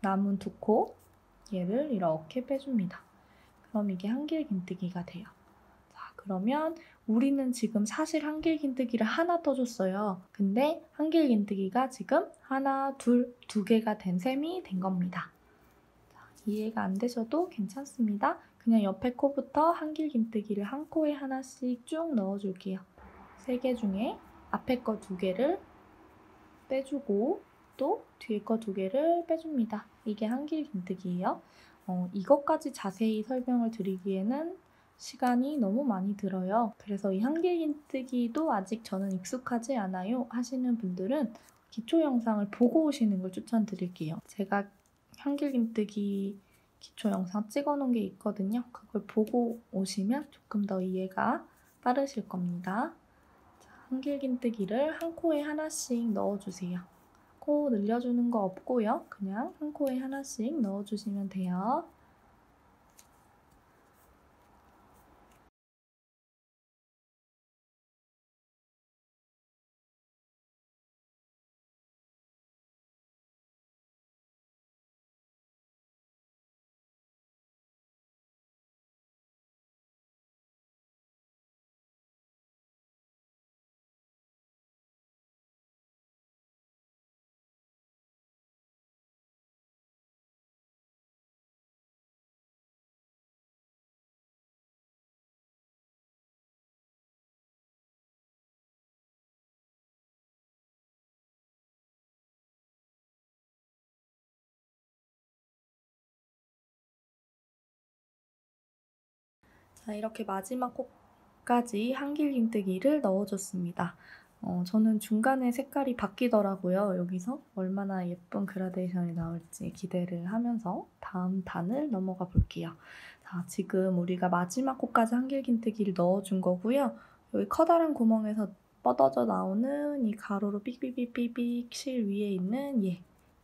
남은 2코 얘를 이렇게 빼줍니다. 그럼 이게 한길긴뜨기가 돼요. 자, 그러면 우리는 지금 사실 한길긴뜨기를 하나 떠줬어요. 근데 한길긴뜨기가 지금 하나, 둘, 2개가 된 셈이 된 겁니다. 자, 이해가 안 되셔도 괜찮습니다. 그냥 옆에 코부터 한길긴뜨기를 한 코에 하나씩 쭉 넣어줄게요. 3개 중에 앞에 거 2개를 빼주고 또 뒤에 거 2개를 빼줍니다. 이게 한길긴뜨기예요. 이것까지 자세히 설명을 드리기에는 시간이 너무 많이 들어요. 그래서 이 한길긴뜨기도 아직 저는 익숙하지 않아요 하시는 분들은 기초 영상을 보고 오시는 걸 추천드릴게요. 제가 한길긴뜨기 기초 영상 찍어놓은 게 있거든요. 그걸 보고 오시면 조금 더 이해가 빠르실 겁니다. 자, 한길긴뜨기를 한 코에 하나씩 넣어주세요. 코 늘려주는 거 없고요. 그냥 한 코에 하나씩 넣어주시면 돼요. 자, 이렇게 마지막 코까지 한길긴뜨기를 넣어줬습니다. 저는 중간에 색깔이 바뀌더라고요. 여기서 얼마나 예쁜 그라데이션이 나올지 기대를 하면서 다음 단을 넘어가 볼게요. 자, 지금 우리가 마지막 코까지 한길긴뜨기를 넣어준 거고요. 여기 커다란 구멍에서 뻗어져 나오는 이 가로로 삑삑삑삑삑 실 위에 있는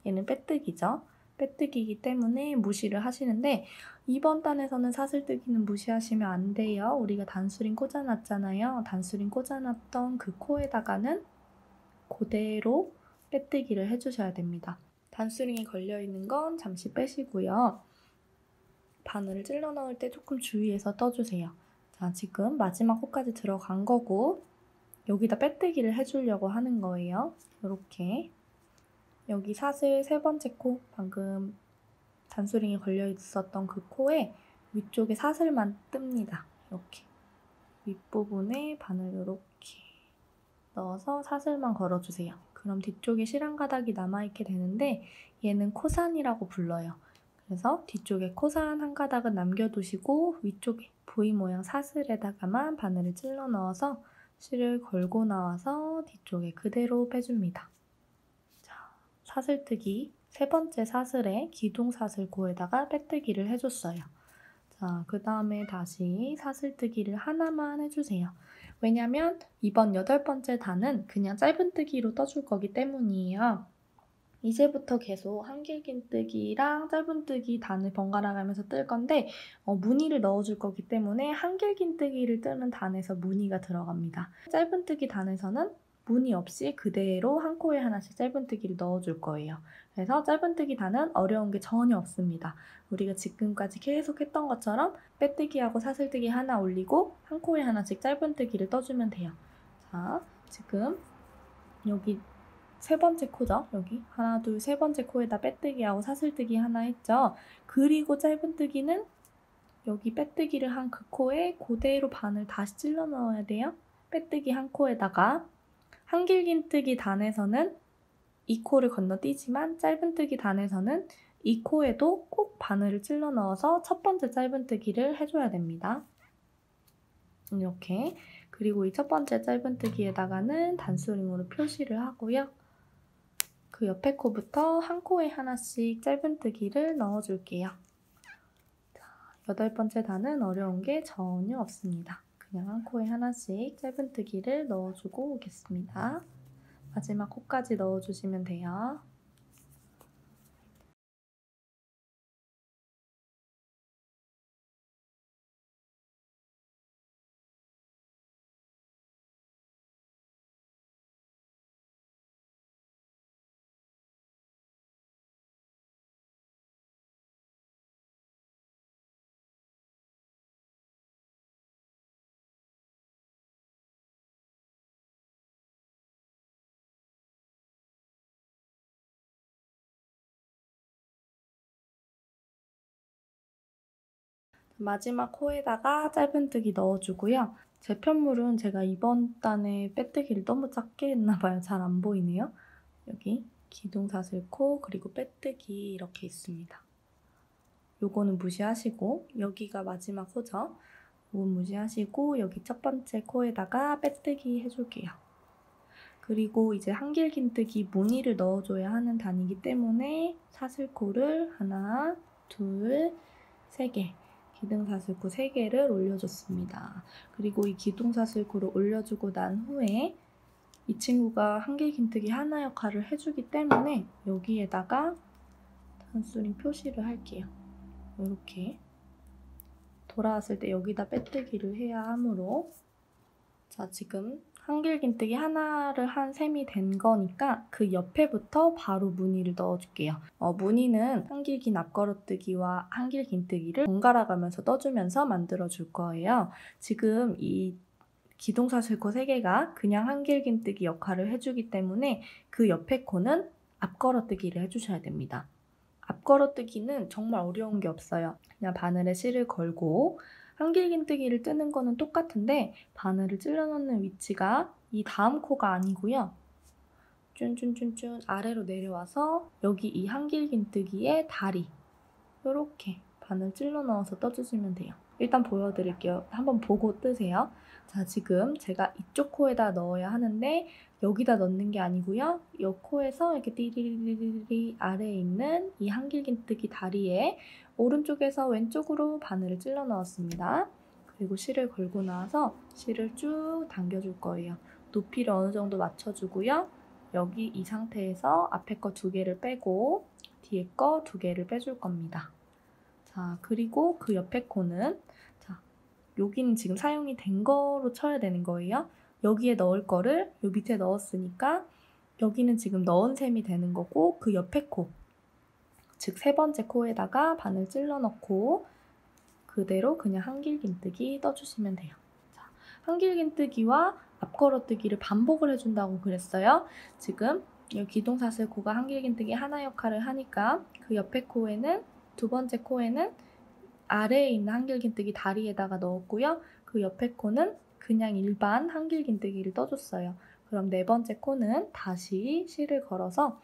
얘는 빼뜨기죠. 빼뜨기이기 때문에 무시를 하시는데 이번 단에서는 사슬뜨기는 무시하시면 안 돼요. 우리가 단수링 꽂아놨잖아요. 단수링 꽂아놨던 그 코에다가는 그대로 빼뜨기를 해주셔야 됩니다. 단수링이 걸려있는 건 잠시 빼시고요. 바늘을 찔러 넣을 때 조금 주의해서 떠주세요. 자, 지금 마지막 코까지 들어간 거고 여기다 빼뜨기를 해주려고 하는 거예요. 이렇게 여기 사슬 세 번째 코 방금 단수링이 걸려 있었던 그 코에 위쪽에 사슬만 뜹니다. 이렇게 윗부분에 바늘 이렇게 넣어서 사슬만 걸어주세요. 그럼 뒤쪽에 실 한 가닥이 남아있게 되는데 얘는 코산이라고 불러요. 그래서 뒤쪽에 코산 한 가닥은 남겨두시고 위쪽에 V 모양 사슬에다가만 바늘을 찔러 넣어서 실을 걸고 나와서 뒤쪽에 그대로 빼줍니다. 자, 사슬뜨기 세 번째 사슬에 기둥사슬 고에다가 빼뜨기를 해줬어요. 자, 그 다음에 다시 사슬뜨기를 하나만 해주세요. 왜냐면 이번 8번째 단은 그냥 짧은뜨기로 떠줄 거기 때문이에요. 이제부터 계속 한길긴뜨기랑 짧은뜨기 단을 번갈아 가면서 뜰 건데 무늬를 넣어줄 거기 때문에 한길긴뜨기를 뜨는 단에서 무늬가 들어갑니다. 짧은뜨기 단에서는 무늬 없이 그대로 한 코에 하나씩 짧은뜨기를 넣어줄 거예요. 그래서 짧은뜨기 단은 어려운 게 전혀 없습니다. 우리가 지금까지 계속 했던 것처럼 빼뜨기하고 사슬뜨기 하나 올리고 한 코에 하나씩 짧은뜨기를 떠주면 돼요. 자, 지금 여기 세 번째 코죠. 여기 하나, 둘, 세 번째 코에다 빼뜨기하고 사슬뜨기 하나 했죠. 그리고 짧은뜨기는 여기 빼뜨기를 한 그 코에 그대로 바늘 다시 찔러 넣어야 돼요. 빼뜨기 한 코에다가 한길긴뜨기 단에서는 이 코를 건너뛰지만 짧은뜨기 단에서는 이 코에도 꼭 바늘을 찔러 넣어서 첫 번째 짧은뜨기를 해줘야 됩니다. 이렇게. 그리고 이 첫 번째 짧은뜨기에다가는 단수링으로 표시를 하고요. 그 옆에 코부터 한 코에 하나씩 짧은뜨기를 넣어줄게요. 자, 8번째 단은 어려운 게 전혀 없습니다. 그냥 한 코에 하나씩 짧은뜨기를 넣어주고 오겠습니다. 마지막 코까지 넣어주시면 돼요. 마지막 코에다가 짧은뜨기 넣어주고요. 제 편물은 제가 이번 단에 빼뜨기를 너무 작게 했나봐요. 잘 안 보이네요. 여기 기둥사슬코 그리고 빼뜨기 이렇게 있습니다. 요거는 무시하시고 여기가 마지막 코죠. 부분 무시하시고 여기 첫 번째 코에다가 빼뜨기 해줄게요. 그리고 이제 한길긴뜨기 무늬를 넣어줘야 하는 단이기 때문에 사슬코를 하나, 둘, 세 개, 기둥사슬코 3개를 올려줬습니다. 그리고 이 기둥사슬코를 올려주고 난 후에 이 친구가 한길긴뜨기 하나 역할을 해주기 때문에 여기에다가 단수링 표시를 할게요. 이렇게 돌아왔을 때 여기다 빼뜨기를 해야 하므로 자, 지금 한길긴뜨기 하나를 한 셈이 된 거니까 그 옆에부터 바로 무늬를 넣어줄게요. 무늬는 한길긴 앞걸어뜨기와 한길긴뜨기를 번갈아 가면서 떠주면서 만들어줄 거예요. 지금 이 기둥사슬코 3개가 그냥 한길긴뜨기 역할을 해주기 때문에 그 옆에 코는 앞걸어뜨기를 해주셔야 됩니다. 앞걸어뜨기는 정말 어려운 게 없어요. 그냥 바늘에 실을 걸고 한길긴뜨기를 뜨는 거는 똑같은데 바늘을 찔러 넣는 위치가 이 다음 코가 아니고요. 쭌쭌쭌쭌 아래로 내려와서 여기 이 한길긴뜨기의 다리 이렇게 바늘 찔러 넣어서 떠주시면 돼요. 일단 보여드릴게요. 한번 보고 뜨세요. 자, 지금 제가 이쪽 코에다 넣어야 하는데 여기다 넣는 게 아니고요. 이 코에서 이렇게 띠리리리리 아래에 있는 이 한길긴뜨기 다리에 오른쪽에서 왼쪽으로 바늘을 찔러 넣었습니다. 그리고 실을 걸고 나서 실을 쭉 당겨줄 거예요. 높이를 어느 정도 맞춰주고요. 여기 이 상태에서 앞에 거 2개를 빼고 뒤에 거 2개를 빼줄 겁니다. 자, 그리고 그 옆에 코는 자, 여기는 지금 사용이 된 거로 쳐야 되는 거예요. 여기에 넣을 거를 요 밑에 넣었으니까 여기는 지금 넣은 셈이 되는 거고 그 옆에 코, 즉 3번째 코에다가 바늘 찔러 넣고 그대로 그냥 한길긴뜨기 떠주시면 돼요. 자, 한길긴뜨기와 앞걸어뜨기를 반복을 해준다고 그랬어요. 지금 이 기둥사슬코가 한길긴뜨기 하나 역할을 하니까 그 옆에 코에는 2번째 코에는 아래에 있는 한길긴뜨기 다리에다가 넣었고요. 그 옆에 코는 그냥 일반 한길긴뜨기를 떠줬어요. 그럼 4번째 코는 다시 실을 걸어서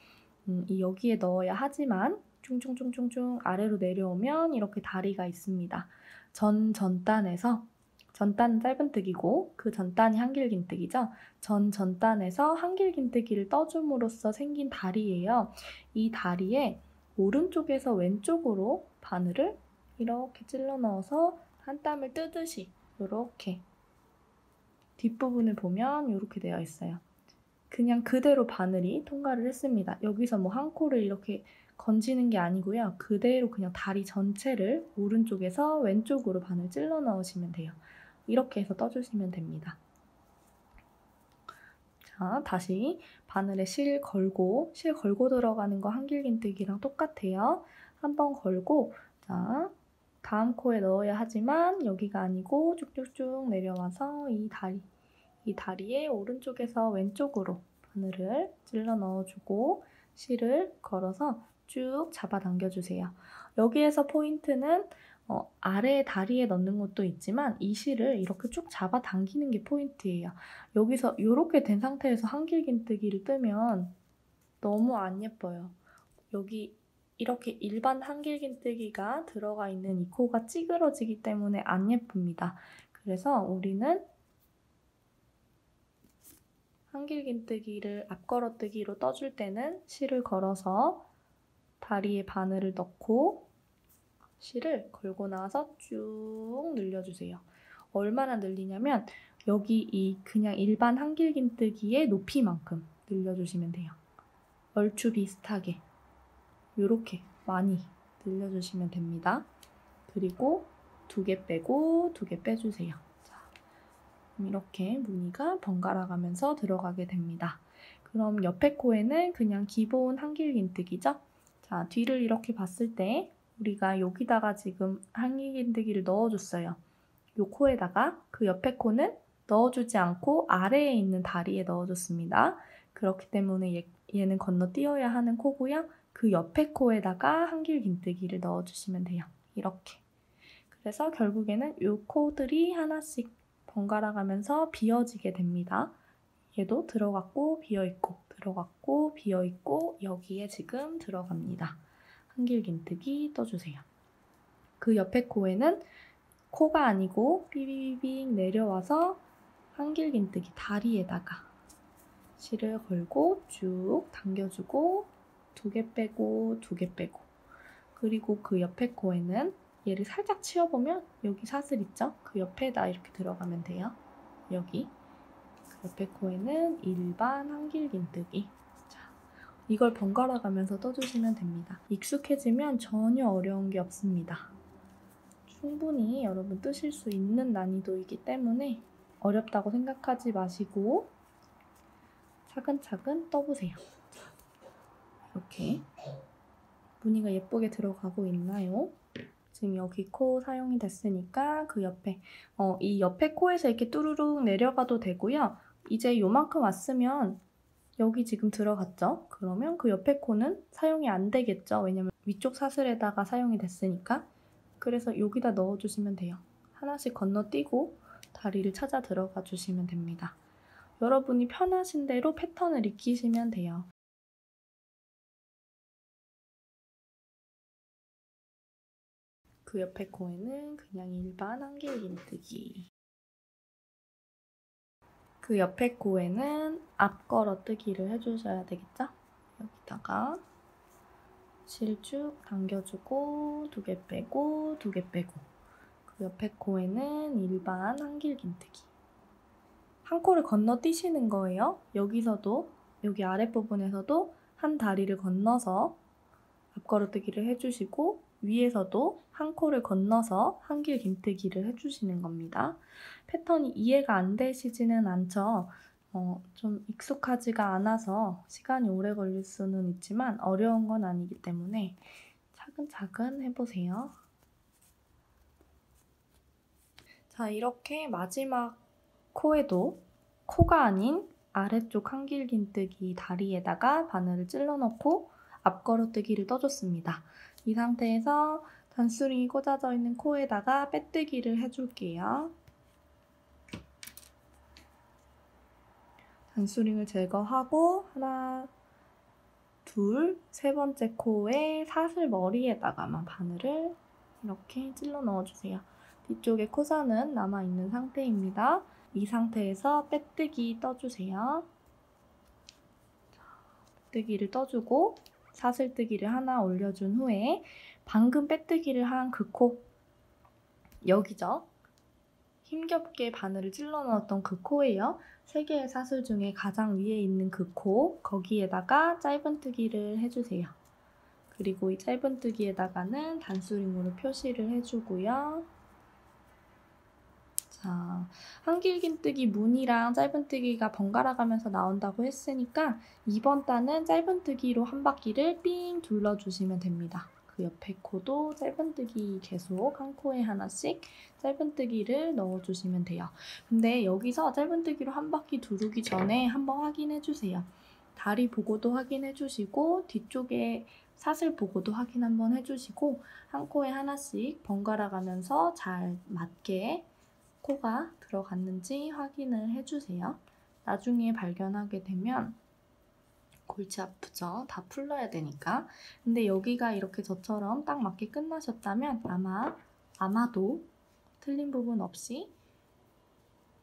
여기에 넣어야 하지만 쭝쭝쭝쭝쭝 아래로 내려오면 이렇게 다리가 있습니다. 전단에서 전단은 짧은뜨기고 그 전단이 한길긴뜨기죠. 전단에서 한길긴뜨기를 떠줌으로써 생긴 다리예요. 이 다리에 오른쪽에서 왼쪽으로 바늘을 이렇게 찔러 넣어서 한 땀을 뜨듯이 이렇게 뒷부분을 보면 이렇게 되어 있어요. 그냥 그대로 바늘이 통과를 했습니다. 여기서 뭐 한 코를 이렇게 건지는 게 아니고요. 그대로 그냥 다리 전체를 오른쪽에서 왼쪽으로 바늘 찔러 넣으시면 돼요. 이렇게 해서 떠주시면 됩니다. 자, 다시 바늘에 실 걸고 들어가는 거 한길긴뜨기랑 똑같아요. 한번 걸고 자, 다음 코에 넣어야 하지만 여기가 아니고 쭉쭉쭉 내려와서 이 다리에 오른쪽에서 왼쪽으로 바늘을 찔러 넣어주고 실을 걸어서 쭉 잡아당겨주세요. 여기에서 포인트는 아래 다리에 넣는 것도 있지만 이 실을 이렇게 쭉 잡아당기는 게 포인트예요. 여기서 이렇게 된 상태에서 한길긴뜨기를 뜨면 너무 안 예뻐요. 여기 이렇게 일반 한길긴뜨기가 들어가 있는 이 코가 찌그러지기 때문에 안 예쁩니다. 그래서 우리는 한길긴뜨기를 앞걸어뜨기로 떠줄 때는 실을 걸어서 다리에 바늘을 넣고 실을 걸고 나서 쭉 늘려주세요. 얼마나 늘리냐면 여기 이 그냥 일반 한길긴뜨기의 높이만큼 늘려주시면 돼요. 얼추 비슷하게 이렇게 많이 늘려주시면 됩니다. 그리고 2개 빼고 2개 빼주세요. 이렇게 무늬가 번갈아 가면서 들어가게 됩니다. 그럼 옆에 코에는 그냥 기본 한길긴뜨기죠? 자, 뒤를 이렇게 봤을 때 우리가 여기다가 지금 한길긴뜨기를 넣어줬어요. 이 코에다가 그 옆에 코는 넣어주지 않고 아래에 있는 다리에 넣어줬습니다. 그렇기 때문에 얘는 건너뛰어야 하는 코고요. 그 옆에 코에다가 한길긴뜨기를 넣어주시면 돼요. 이렇게. 그래서 결국에는 이 코들이 하나씩 번갈아 가면서 비어지게 됩니다. 얘도 들어갔고 비어있고 들어갔고 비어있고 여기에 지금 들어갑니다. 한길긴뜨기 떠주세요. 그 옆에 코에는 코가 아니고 삐비비빅 내려와서 한길긴뜨기 다리에다가 실을 걸고 쭉 당겨주고 2개 빼고 2개 빼고, 그리고 그 옆에 코에는 얘를 살짝 치워보면 여기 사슬 있죠? 그 옆에다 이렇게 들어가면 돼요. 여기 그 옆에 코에는 일반 한길긴뜨기. 자, 이걸 번갈아 가면서 떠주시면 됩니다. 익숙해지면 전혀 어려운 게 없습니다. 충분히 여러분 뜨실 수 있는 난이도이기 때문에 어렵다고 생각하지 마시고 차근차근 떠보세요. 이렇게 무늬가 예쁘게 들어가고 있나요? 지금 여기 코 사용이 됐으니까 그 옆에 이 옆에 코에서 이렇게 뚜루룩 내려가도 되고요. 이제 요만큼 왔으면 여기 지금 들어갔죠? 그러면 그 옆에 코는 사용이 안 되겠죠? 왜냐면 위쪽 사슬에다가 사용이 됐으니까. 그래서 여기다 넣어주시면 돼요. 하나씩 건너뛰고 다리를 찾아 들어가 주시면 됩니다. 여러분이 편하신 대로 패턴을 익히시면 돼요. 그 옆에 코에는 그냥 일반 한길긴뜨기. 그 옆에 코에는 앞걸어뜨기를 해주셔야 되겠죠? 여기다가 실 쭉 당겨주고 2개 빼고 2개 빼고, 그 옆에 코에는 일반 한길긴뜨기. 한 코를 건너뛰시는 거예요. 여기서도 여기 아랫부분에서도 한 다리를 건너서 앞걸어뜨기를 해주시고 위에서도 한 코를 건너서 한길긴뜨기를 해주시는 겁니다. 패턴이 이해가 안 되시지는 않죠? 좀 익숙하지가 않아서 시간이 오래 걸릴 수는 있지만 어려운 건 아니기 때문에 차근차근 해보세요. 자, 이렇게 마지막 코에도 코가 아닌 아래쪽 한길긴뜨기 다리에다가 바늘을 찔러 넣고 앞걸어뜨기를 떠줬습니다. 이 상태에서 단수링이 꽂아져 있는 코에다가 빼뜨기를 해줄게요. 단수링을 제거하고 하나, 둘, 세 번째 코에 사슬 머리에다가만 바늘을 이렇게 찔러 넣어주세요. 뒤쪽에 코선은 남아있는 상태입니다. 이 상태에서 빼뜨기 떠주세요. 빼뜨기를 떠주고 사슬뜨기를 하나 올려준 후에 방금 빼뜨기를 한 그 코, 여기죠? 힘겹게 바늘을 찔러 넣었던 그 코예요. 3개의 사슬 중에 가장 위에 있는 그 코, 거기에다가 짧은뜨기를 해주세요. 그리고 이 짧은뜨기에다가는 단수링으로 표시를 해주고요. 자, 한길긴뜨기 무늬랑 짧은뜨기가 번갈아 가면서 나온다고 했으니까 이번 단은 짧은뜨기로 한 바퀴를 삥 둘러주시면 됩니다. 그 옆에 코도 짧은뜨기 계속 한 코에 하나씩 짧은뜨기를 넣어주시면 돼요. 근데 여기서 짧은뜨기로 한 바퀴 두르기 전에 한번 확인해주세요. 다리 보고도 확인해주시고 뒤쪽에 사슬 보고도 확인 한번 해주시고 한 코에 하나씩 번갈아 가면서 잘 맞게 코가 들어갔는지 확인을 해주세요. 나중에 발견하게 되면 골치 아프죠? 다 풀러야 되니까. 근데 여기가 이렇게 저처럼 딱 맞게 끝나셨다면 아마도 틀린 부분 없이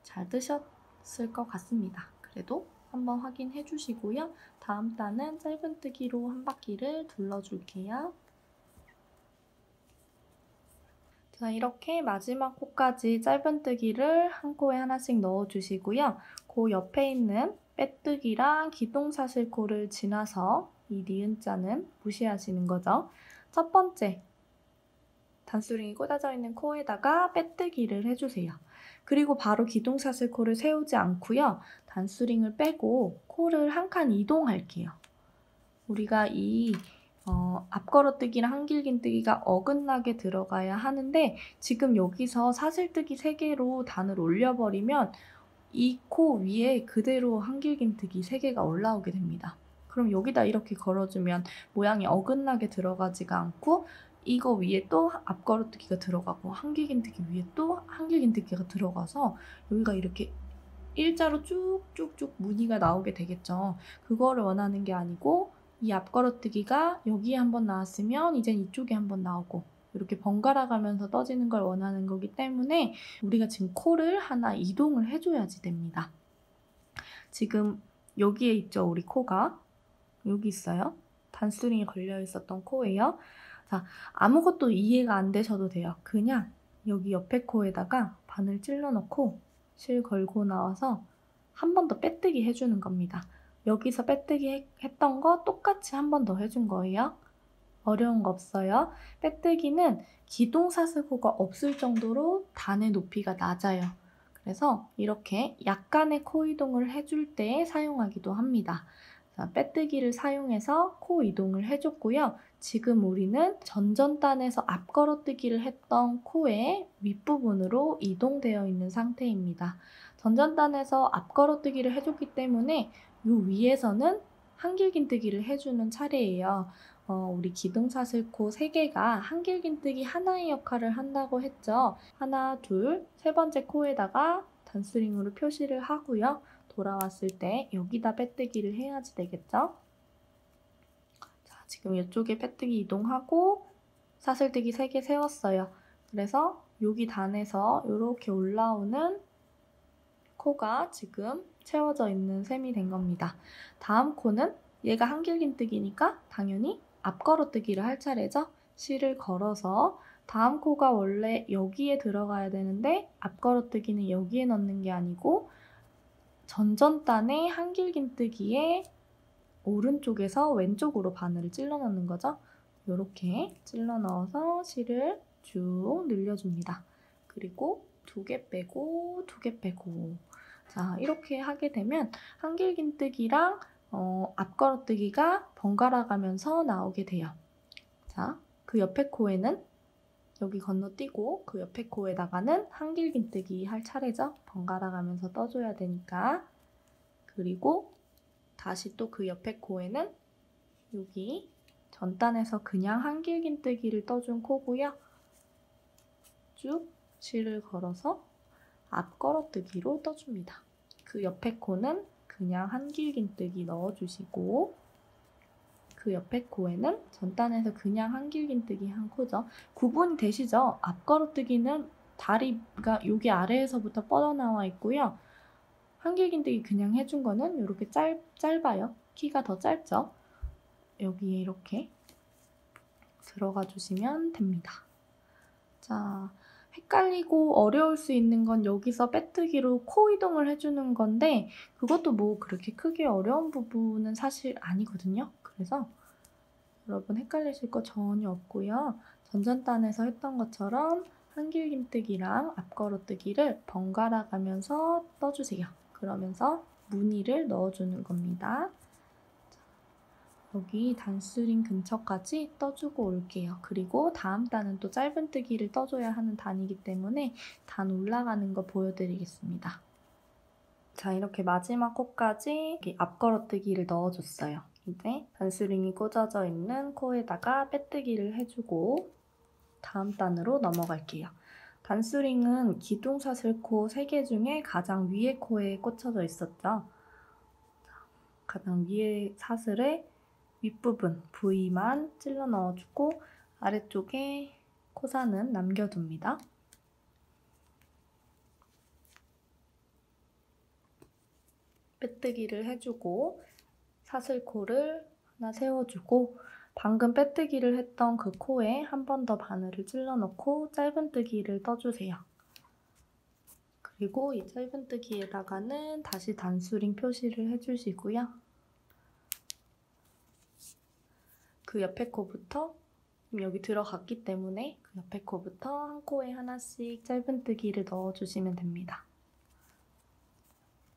잘 뜨셨을 것 같습니다. 그래도 한번 확인해 주시고요. 다음 단은 짧은뜨기로 한 바퀴를 둘러줄게요. 자, 이렇게 마지막 코까지 짧은뜨기를 한 코에 하나씩 넣어주시고요. 그 옆에 있는 빼뜨기랑 기동사슬코를 지나서 이 니은자는 무시하시는 거죠. 첫 번째, 단수링이 꽂아져 있는 코에다가 빼뜨기를 해주세요. 그리고 바로 기동사슬코를 세우지 않고요. 단수링을 빼고 코를 한 칸 이동할게요. 우리가 이 앞걸어뜨기랑 한길긴뜨기가 어긋나게 들어가야 하는데 지금 여기서 사슬뜨기 3개로 단을 올려버리면 이 코 위에 그대로 한길긴뜨기 3개가 올라오게 됩니다. 그럼 여기다 이렇게 걸어주면 모양이 어긋나게 들어가지가 않고 이거 위에 또 앞걸어뜨기가 들어가고 한길긴뜨기 위에 또 한길긴뜨기가 들어가서 여기가 이렇게 일자로 쭉쭉쭉 무늬가 나오게 되겠죠. 그거를 원하는 게 아니고 이 앞걸어뜨기가 여기에 한번 나왔으면 이젠 이쪽에 한번 나오고 이렇게 번갈아 가면서 떠지는 걸 원하는 거기 때문에 우리가 지금 코를 하나 이동을 해줘야지 됩니다. 지금 여기에 있죠, 우리 코가. 여기 있어요. 단수링이 걸려 있었던 코예요. 자, 아무것도 이해가 안 되셔도 돼요. 그냥 여기 옆에 코에다가 바늘 찔러 넣고 실 걸고 나와서 한 번 더 빼뜨기 해주는 겁니다. 여기서 빼뜨기 했던 거 똑같이 한 번 더 해준 거예요. 어려운 거 없어요. 빼뜨기는 기동사슬코가 없을 정도로 단의 높이가 낮아요. 그래서 이렇게 약간의 코 이동을 해줄 때 사용하기도 합니다. 자, 빼뜨기를 사용해서 코 이동을 해줬고요. 지금 우리는 전전단에서 앞걸어뜨기를 했던 코의 윗부분으로 이동되어 있는 상태입니다. 전전단에서 앞걸어뜨기를 해줬기 때문에 이 위에서는 한길긴뜨기를 해주는 차례예요. 우리 기둥사슬코 3개가 한길긴뜨기 하나의 역할을 한다고 했죠. 하나, 둘, 세 번째 코에다가 단스링으로 표시를 하고요. 돌아왔을 때 여기다 빼뜨기를 해야지 되겠죠? 자, 지금 이쪽에 빼뜨기 이동하고 사슬뜨기 3개 세웠어요. 그래서 여기 단에서 이렇게 올라오는 코가 지금 채워져 있는 셈이 된 겁니다. 다음 코는 얘가 한길긴뜨기니까 당연히 앞걸어뜨기를 할 차례죠. 실을 걸어서 다음 코가 원래 여기에 들어가야 되는데 앞걸어뜨기는 여기에 넣는 게 아니고 전전단의 한길긴뜨기에 오른쪽에서 왼쪽으로 바늘을 찔러 넣는 거죠. 이렇게 찔러 넣어서 실을 쭉 늘려줍니다. 그리고 2개 빼고 2개 빼고 자, 이렇게 하게 되면 한길긴뜨기랑 앞걸어뜨기가 번갈아 가면서 나오게 돼요. 자, 그 옆에 코에는 여기 건너뛰고 그 옆에 코에다가는 한길긴뜨기 할 차례죠. 번갈아 가면서 떠줘야 되니까. 그리고 다시 또 그 옆에 코에는 여기 전단에서 그냥 한길긴뜨기를 떠준 코고요. 쭉 실을 걸어서 앞걸어뜨기로 떠줍니다. 그 옆에 코는 그냥 한길긴뜨기 넣어주시고 그 옆에 코에는 전단에서 그냥 한길긴뜨기 한 코죠. 구분이 되시죠? 앞걸어뜨기는 다리가 여기 아래에서부터 뻗어나와 있고요. 한길긴뜨기 그냥 해준 거는 이렇게 짧아요. 키가 더 짧죠? 여기에 이렇게 들어가 주시면 됩니다. 자, 헷갈리고 어려울 수 있는 건 여기서 빼뜨기로 코 이동을 해주는 건데 그것도 뭐 그렇게 크게 어려운 부분은 사실 아니거든요. 그래서 여러분 헷갈리실 거 전혀 없고요. 전전단에서 했던 것처럼 한길긴뜨기랑 앞걸어뜨기를 번갈아 가면서 떠주세요. 그러면서 무늬를 넣어주는 겁니다. 여기 단수링 근처까지 떠주고 올게요. 그리고 다음 단은 또 짧은뜨기를 떠줘야 하는 단이기 때문에 단 올라가는 거 보여드리겠습니다. 자, 이렇게 마지막 코까지 앞걸어뜨기를 넣어줬어요. 이제 단수링이 꽂아져 있는 코에다가 빼뜨기를 해주고 다음 단으로 넘어갈게요. 단수링은 기둥사슬코 3개 중에 가장 위에 코에 꽂혀져 있었죠. 가장 위에 사슬에 윗부분 부위만 찔러 넣어주고 아래쪽에 코사는 남겨둡니다. 빼뜨기를 해주고 사슬코를 하나 세워주고 방금 빼뜨기를 했던 그 코에 한 번 더 바늘을 찔러 넣고 짧은뜨기를 떠주세요. 그리고 이 짧은뜨기에다가는 다시 단수링 표시를 해주시고요. 그 옆에 코부터 여기 들어갔기 때문에 그 옆에 코부터 한 코에 하나씩 짧은뜨기를 넣어주시면 됩니다.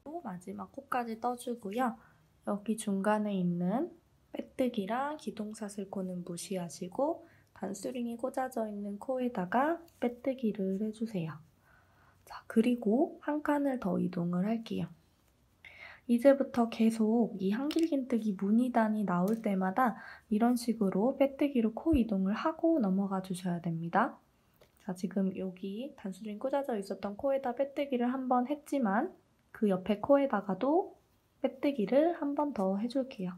또 마지막 코까지 떠주고요. 여기 중간에 있는 빼뜨기랑 기동사슬코는 무시하시고 단수링이 꽂아져 있는 코에다가 빼뜨기를 해주세요. 자, 그리고 한 칸을 더 이동을 할게요. 이제부터 계속 이 한길긴뜨기 무늬단이 나올 때마다 이런 식으로 빼뜨기로 코 이동을 하고 넘어가 주셔야 됩니다. 자, 지금 여기 단수링 꽂아져 있었던 코에다 빼뜨기를 한 번 했지만 그 옆에 코에다가도 빼뜨기를 한 번 더 해줄게요.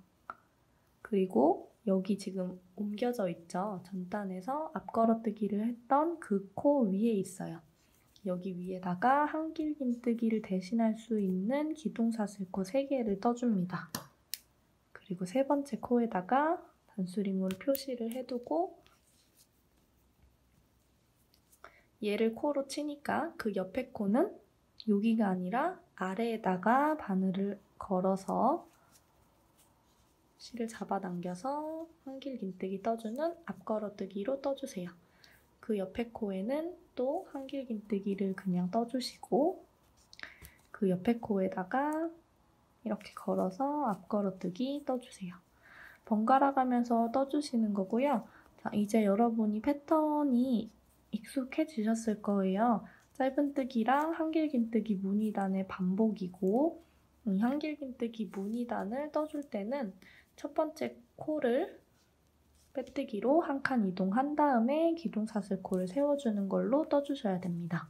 그리고 여기 지금 옮겨져 있죠? 전단에서 앞걸어뜨기를 했던 그 코 위에 있어요. 여기 위에다가 한길긴뜨기를 대신할 수 있는 기둥사슬코 3개를 떠줍니다. 그리고 3번째 코에다가 단수링으로 표시를 해두고 얘를 코로 치니까 그 옆에 코는 여기가 아니라 아래에다가 바늘을 걸어서 실을 잡아당겨서 한길긴뜨기 떠주는 앞걸어뜨기로 떠주세요. 그 옆에 코에는 또 한길긴뜨기를 그냥 떠주시고 그 옆에 코에다가 이렇게 걸어서 앞걸어뜨기 떠주세요. 번갈아 가면서 떠주시는 거고요. 자, 이제 여러분이 패턴이 익숙해지셨을 거예요. 짧은뜨기랑 한길긴뜨기 무늬단의 반복이고 이 한길긴뜨기 무늬단을 떠줄 때는 첫 번째 코를 빼뜨기로 한 칸 이동한 다음에 기둥사슬코를 세워주는 걸로 떠주셔야 됩니다.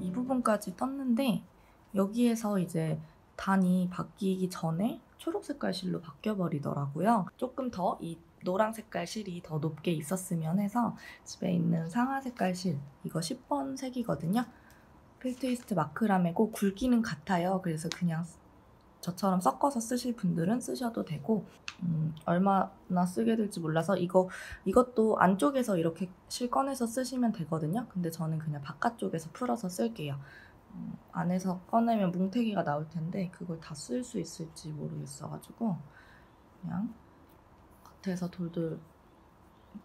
이 부분까지 떴는데 여기에서 이제 단이 바뀌기 전에 초록 색깔 실로 바뀌어 버리더라고요. 조금 더 이 노랑 색깔 실이 더 높게 있었으면 해서 집에 있는 상아 색깔 실, 이거 10번 색이거든요. 필트위스트 마크라메고 굵기는 같아요. 그래서 그냥 저처럼 섞어서 쓰실 분들은 쓰셔도 되고 얼마나 쓰게 될지 몰라서 이것도 안쪽에서 이렇게 실 꺼내서 쓰시면 되거든요. 근데 저는 그냥 바깥쪽에서 풀어서 쓸게요. 안에서 꺼내면 뭉태기가 나올 텐데 그걸 다 쓸 수 있을지 모르겠어가지고 그냥 겉에서 돌돌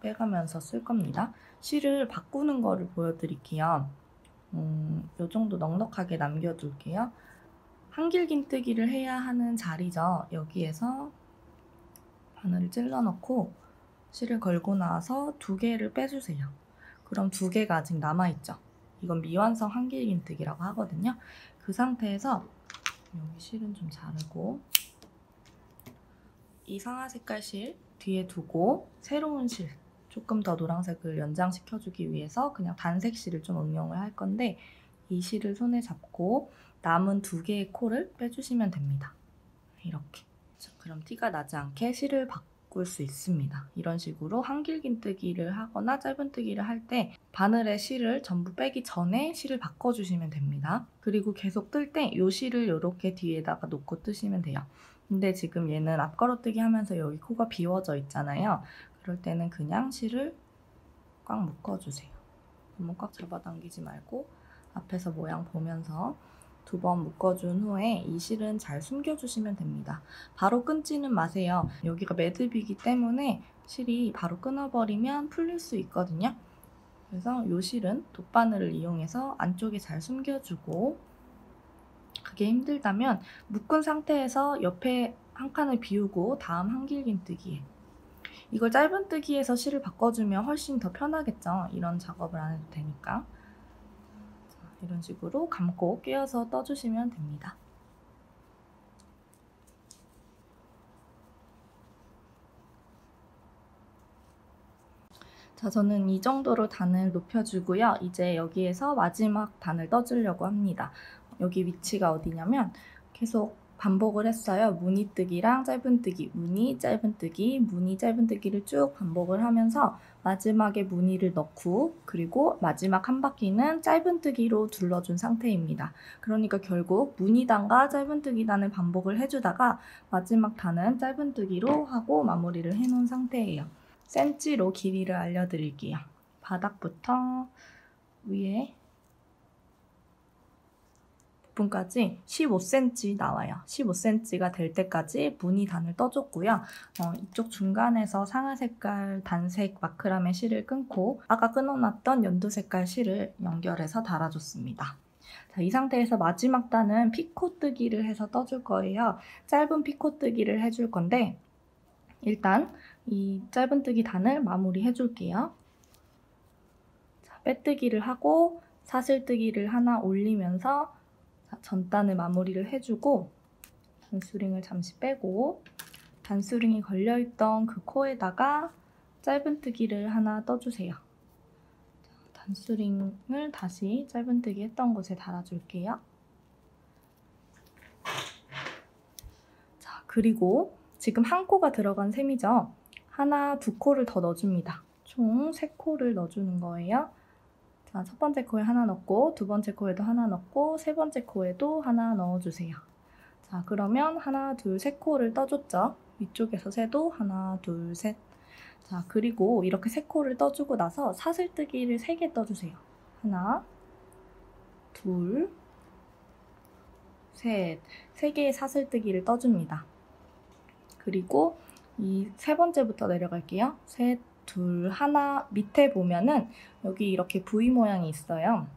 빼가면서 쓸 겁니다. 실을 바꾸는 거를 보여드릴게요. 이 정도 넉넉하게 남겨둘게요. 한길긴뜨기를 해야 하는 자리죠. 여기에서 바늘을 찔러 넣고 실을 걸고 나서 2개를 빼주세요. 그럼 2개가 아직 남아있죠. 이건 미완성 한길긴뜨기라고 하거든요. 그 상태에서 여기 실은 좀 자르고 이 상아 색깔 실 뒤에 두고 새로운 실, 조금 더 노란색을 연장시켜주기 위해서 그냥 단색 실을 좀 응용을 할 건데 이 실을 손에 잡고 남은 2개의 코를 빼주시면 됩니다. 이렇게. 자, 그럼 티가 나지 않게 실을 바꿀 수 있습니다. 이런 식으로 한길긴뜨기를 하거나 짧은뜨기를 할 때 바늘에 실을 전부 빼기 전에 실을 바꿔주시면 됩니다. 그리고 계속 뜰 때 이 실을 이렇게 뒤에다가 놓고 뜨시면 돼요. 근데 지금 얘는 앞걸어뜨기 하면서 여기 코가 비워져 있잖아요. 그럴 때는 그냥 실을 꽉 묶어주세요. 너무 꽉 잡아당기지 말고 앞에서 모양 보면서 2번 묶어준 후에 이 실은 잘 숨겨주시면 됩니다. 바로 끊지는 마세요. 여기가 매듭이기 때문에 실이 바로 끊어버리면 풀릴 수 있거든요. 그래서 이 실은 돗바늘을 이용해서 안쪽에 잘 숨겨주고, 그게 힘들다면 묶은 상태에서 옆에 한 칸을 비우고 다음 한길긴뜨기에, 이걸 짧은뜨기에서 실을 바꿔주면 훨씬 더 편하겠죠. 이런 작업을 안 해도 되니까. 이런 식으로 감고 끼워서 떠주시면 됩니다. 자, 저는 이 정도로 단을 높여주고요. 이제 여기에서 마지막 단을 떠주려고 합니다. 여기 위치가 어디냐면 계속 반복을 했어요. 무늬뜨기랑 짧은뜨기, 무늬, 짧은뜨기, 무늬, 짧은뜨기를 쭉 반복을 하면서 마지막에 무늬를 넣고, 그리고 마지막 한 바퀴는 짧은뜨기로 둘러준 상태입니다. 그러니까 결국 무늬단과 짧은뜨기단을 반복을 해주다가 마지막 단은 짧은뜨기로 하고 마무리를 해놓은 상태예요. 센치로 길이를 알려드릴게요. 바닥부터 위에 부분까지 15cm 나와요. 15cm가 될 때까지 무늬단을 떠줬고요. 이쪽 중간에서 상아 색깔 단색 마크라메 실을 끊고 아까 끊어놨던 연두 색깔 실을 연결해서 달아줬습니다. 자, 이 상태에서 마지막 단은 피코뜨기를 해서 떠줄 거예요. 짧은 피코뜨기를 해줄 건데 일단 이 짧은뜨기 단을 마무리 해줄게요. 자, 빼뜨기를 하고 사슬뜨기를 하나 올리면서 전단을 마무리를 해주고 단수링을 잠시 빼고 단수링이 걸려있던 그 코에다가 짧은뜨기를 하나 떠주세요. 단수링을 다시 짧은뜨기 했던 곳에 달아줄게요. 자, 그리고 지금 한 코가 들어간 셈이죠. 하나, 2코를 더 넣어줍니다. 총 3코를 넣어주는 거예요. 자, 첫 번째 코에 하나 넣고, 두 번째 코에도 하나 넣고, 세 번째 코에도 하나 넣어주세요. 자, 그러면 하나, 둘, 3코를 떠줬죠. 위쪽에서 세도 하나, 둘, 셋. 자, 그리고 이렇게 3코를 떠주고 나서 사슬뜨기를 3개 떠주세요. 하나, 둘, 셋. 3개의 사슬뜨기를 떠줍니다. 그리고 이 세 번째부터 내려갈게요. 셋, 둘, 하나. 밑에 보면은 여기 이렇게 V 모양이 있어요.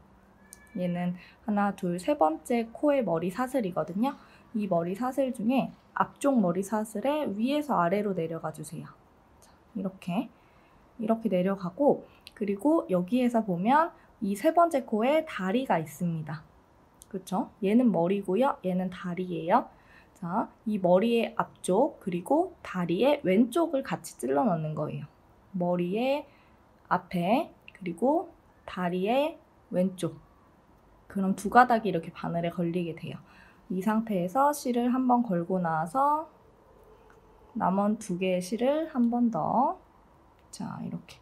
얘는 하나, 둘, 세 번째 코의 머리 사슬이거든요. 이 머리 사슬 중에 앞쪽 머리 사슬에 위에서 아래로 내려가 주세요. 자, 이렇게 내려가고, 그리고 여기에서 보면 이 세 번째 코에 다리가 있습니다. 그렇죠? 얘는 머리고요. 얘는 다리예요. 자, 이 머리의 앞쪽 그리고 다리의 왼쪽을 같이 찔러 넣는 거예요. 머리의 앞에 그리고 다리의 왼쪽. 그럼 2가닥이 이렇게 바늘에 걸리게 돼요. 이 상태에서 실을 한번 걸고 나서 남은 2개의 실을 한 번 더. 자, 이렇게.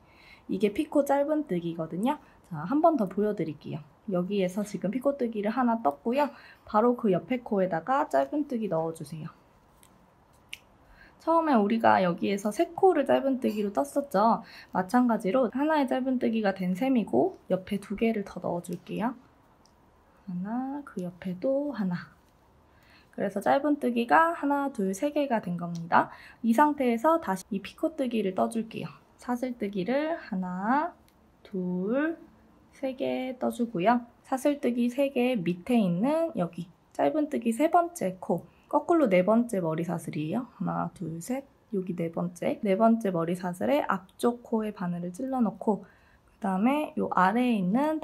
이게 피코 짧은뜨기거든요. 자, 한 번 더 보여드릴게요. 여기에서 지금 피코뜨기를 하나 떴고요. 바로 그 옆에 코에다가 짧은뜨기 넣어주세요. 처음에 우리가 여기에서 3코를 짧은뜨기로 떴었죠. 마찬가지로 하나의 짧은뜨기가 된 셈이고 옆에 2개를 더 넣어줄게요. 하나, 그 옆에도 하나. 그래서 짧은뜨기가 하나, 둘, 3개가 된 겁니다. 이 상태에서 다시 이 피코뜨기를 떠줄게요. 사슬뜨기를 하나, 둘, 3개 떠주고요. 사슬뜨기 3개 밑에 있는 여기 짧은뜨기 3번째 코, 거꾸로 4번째 머리 사슬이에요. 하나, 둘, 셋. 여기 4번째 머리 사슬에 앞쪽 코에 바늘을 찔러 넣고, 그 다음에 요 아래에 있는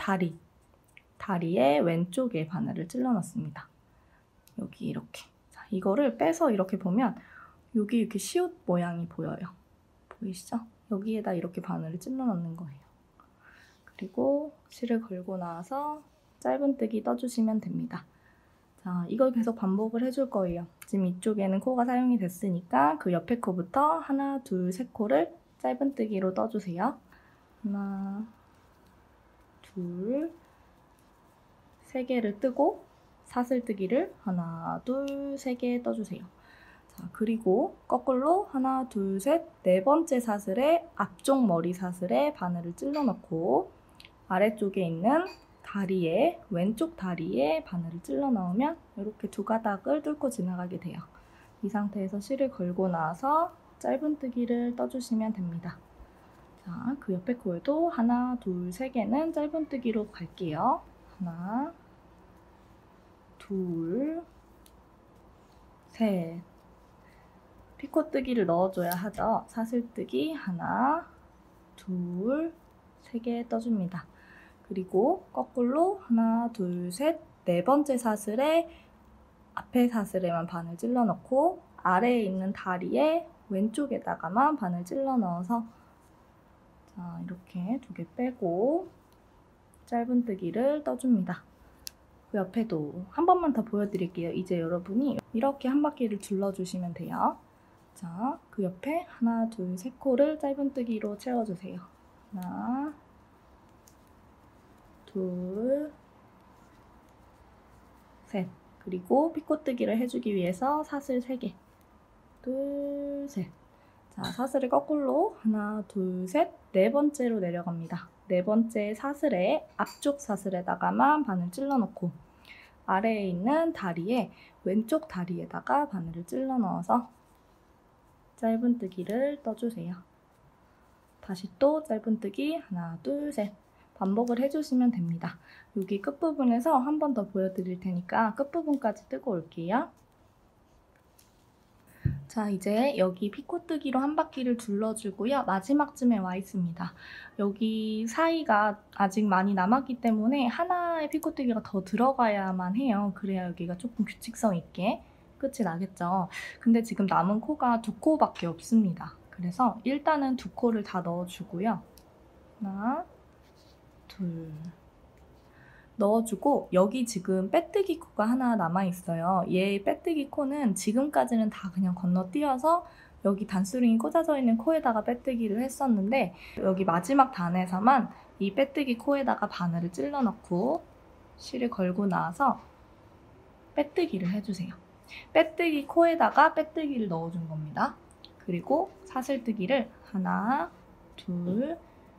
다리의 왼쪽에 바늘을 찔러 넣습니다. 여기 이렇게. 자, 이거를 빼서 이렇게 보면 여기 이렇게 시옷 모양이 보여요. 보이시죠? 여기에다 이렇게 바늘을 찔러 넣는 거예요. 그리고 실을 걸고 나서 짧은뜨기 떠주시면 됩니다. 자, 이걸 계속 반복을 해줄 거예요. 지금 이쪽에는 코가 사용이 됐으니까 그 옆에 코부터 하나, 둘, 셋 코를 짧은뜨기로 떠주세요. 하나, 둘, 세 개를 뜨고 사슬뜨기를 하나, 둘, 세 개 떠주세요. 자, 그리고 거꾸로 하나, 둘, 셋, 네 번째 사슬에 앞쪽 머리 사슬에 바늘을 찔러 넣고 아래쪽에 있는 다리에, 왼쪽 다리에 바늘을 찔러 넣으면 이렇게 두 가닥을 뚫고 지나가게 돼요. 이 상태에서 실을 걸고 나서 짧은뜨기를 떠주시면 됩니다. 자, 그 옆에 코에도 하나, 둘, 세 개는 짧은뜨기로 갈게요. 하나, 둘, 셋. 피코뜨기를 넣어줘야 하죠. 사슬뜨기 하나, 둘, 세 개 떠줍니다. 그리고 거꾸로 하나, 둘, 셋, 네 번째 사슬에 앞에 사슬에만 바늘 찔러 넣고 아래에 있는 다리에 왼쪽에다가만 바늘 찔러 넣어서 자, 이렇게 두 개 빼고 짧은뜨기를 떠줍니다. 그 옆에도 한 번만 더 보여드릴게요. 이제 여러분이 이렇게 한 바퀴를 둘러주시면 돼요. 자, 그 옆에 하나, 둘, 셋 코를 짧은뜨기로 채워주세요. 하나, 둘, 셋. 그리고 피코뜨기를 해주기 위해서 사슬 3개. 둘, 셋. 자, 사슬을 거꾸로 하나, 둘, 셋. 네 번째로 내려갑니다. 네 번째 사슬에 앞쪽 사슬에다가만 바늘 찔러 넣고 아래에 있는 다리에 왼쪽 다리에다가 바늘을 찔러 넣어서 짧은뜨기를 떠주세요. 다시 또 짧은뜨기 하나, 둘, 셋. 반복을 해주시면 됩니다. 여기 끝부분에서 한 번 더 보여드릴 테니까 끝부분까지 뜨고 올게요. 자, 이제 여기 피코뜨기로 한 바퀴를 둘러주고요. 마지막쯤에 와 있습니다. 여기 사이가 아직 많이 남았기 때문에 하나의 피코뜨기가 더 들어가야만 해요. 그래야 여기가 조금 규칙성 있게 끝이 나겠죠. 근데 지금 남은 코가 2코밖에 없습니다. 그래서 일단은 2코를 다 넣어주고요. 하나, 둘 넣어주고 여기 지금 빼뜨기 코가 하나 남아있어요. 얘 빼뜨기 코는 지금까지는 다 그냥 건너뛰어서 여기 단수링이 꽂아져 있는 코에다가 빼뜨기를 했었는데 여기 마지막 단에서만 이 빼뜨기 코에다가 바늘을 찔러 넣고 실을 걸고 나서 빼뜨기를 해주세요. 빼뜨기 코에다가 빼뜨기를 넣어준 겁니다. 그리고 사슬뜨기를 하나, 둘,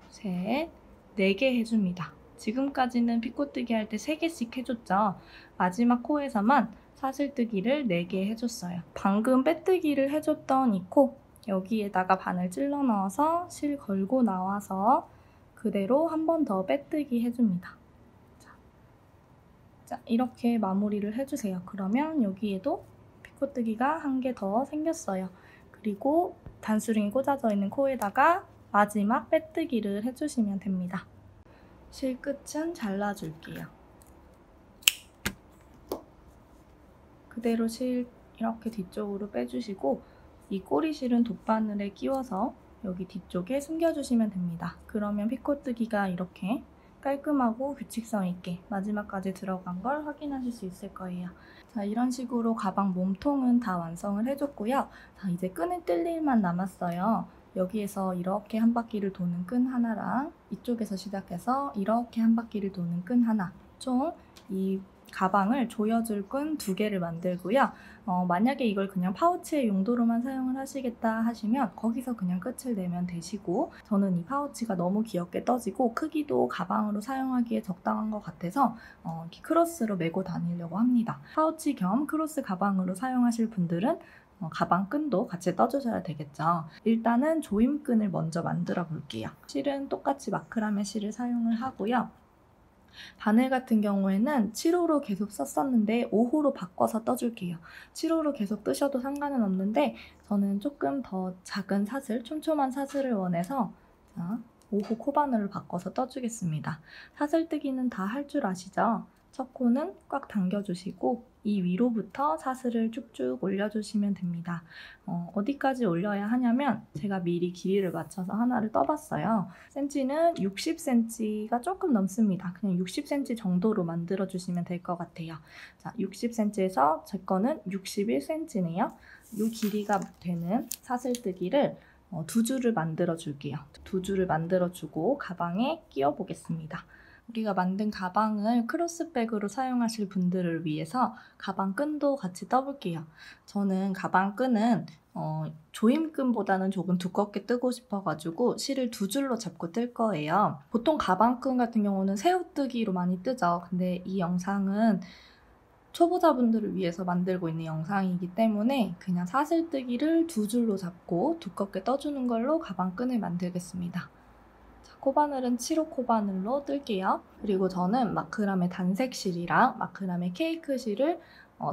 셋, 4개 해줍니다. 지금까지는 피코뜨기 할 때 3개씩 해줬죠. 마지막 코에서만 사슬뜨기를 4개 해줬어요. 방금 빼뜨기를 해줬던 이 코 여기에다가 바늘 찔러 넣어서 실 걸고 나와서 그대로 한 번 더 빼뜨기 해줍니다. 자, 이렇게 마무리를 해주세요. 그러면 여기에도 피코뜨기가 한 개 더 생겼어요. 그리고 단수링이 꽂아져 있는 코에다가 마지막 빼뜨기를 해주시면 됩니다. 실 끝은 잘라줄게요. 그대로 실 이렇게 뒤쪽으로 빼주시고 이 꼬리실은 돗바늘에 끼워서 여기 뒤쪽에 숨겨주시면 됩니다. 그러면 피코뜨기가 이렇게 깔끔하고 규칙성 있게 마지막까지 들어간 걸 확인하실 수 있을 거예요. 자, 이런 식으로 가방 몸통은 다 완성을 해줬고요. 자, 이제 끈을 뜰 일만 남았어요. 여기에서 이렇게 한 바퀴를 도는 끈 하나랑 이쪽에서 시작해서 이렇게 한 바퀴를 도는 끈 하나, 총 이 가방을 조여줄 끈 2개를 만들고요. 만약에 이걸 그냥 파우치의 용도로만 사용을 하시겠다 하시면 거기서 그냥 끝을 내면 되시고, 저는 이 파우치가 너무 귀엽게 떠지고 크기도 가방으로 사용하기에 적당한 것 같아서 이렇게 크로스로 메고 다니려고 합니다. 파우치 겸 크로스 가방으로 사용하실 분들은 가방 끈도 같이 떠주셔야 되겠죠. 일단은 조임끈을 먼저 만들어 볼게요. 실은 똑같이 마크라메 실을 사용을 하고요. 바늘 같은 경우에는 7호로 계속 썼었는데 5호로 바꿔서 떠줄게요. 7호로 계속 뜨셔도 상관은 없는데 저는 조금 더 작은 사슬, 촘촘한 사슬을 원해서 5호 코바늘을 바꿔서 떠주겠습니다. 사슬뜨기는 다 할 줄 아시죠? 첫 코는 꽉 당겨주시고 이 위로부터 사슬을 쭉쭉 올려주시면 됩니다. 어디까지 올려야 하냐면 제가 미리 길이를 맞춰서 하나를 떠봤어요. 센치는 60cm가 조금 넘습니다. 그냥 60cm 정도로 만들어주시면 될 것 같아요. 자, 60cm에서 제 거는 61cm네요. 이 길이가 되는 사슬뜨기를 두 줄을 만들어 줄게요. 두 줄을 만들어 주고 가방에 끼워 보겠습니다. 우리가 만든 가방을 크로스백으로 사용하실 분들을 위해서 가방 끈도 같이 떠볼게요. 저는 가방 끈은 조임끈보다는 조금 두껍게 뜨고 싶어가지고 실을 두 줄로 잡고 뜰 거예요. 보통 가방 끈 같은 경우는 새우뜨기로 많이 뜨죠. 근데 이 영상은 초보자분들을 위해서 만들고 있는 영상이기 때문에 그냥 사슬뜨기를 두 줄로 잡고 두껍게 떠주는 걸로 가방 끈을 만들겠습니다. 코바늘은 7호 코바늘로 뜰게요. 그리고 저는 마크라메 단색실이랑 마크라메 케이크실을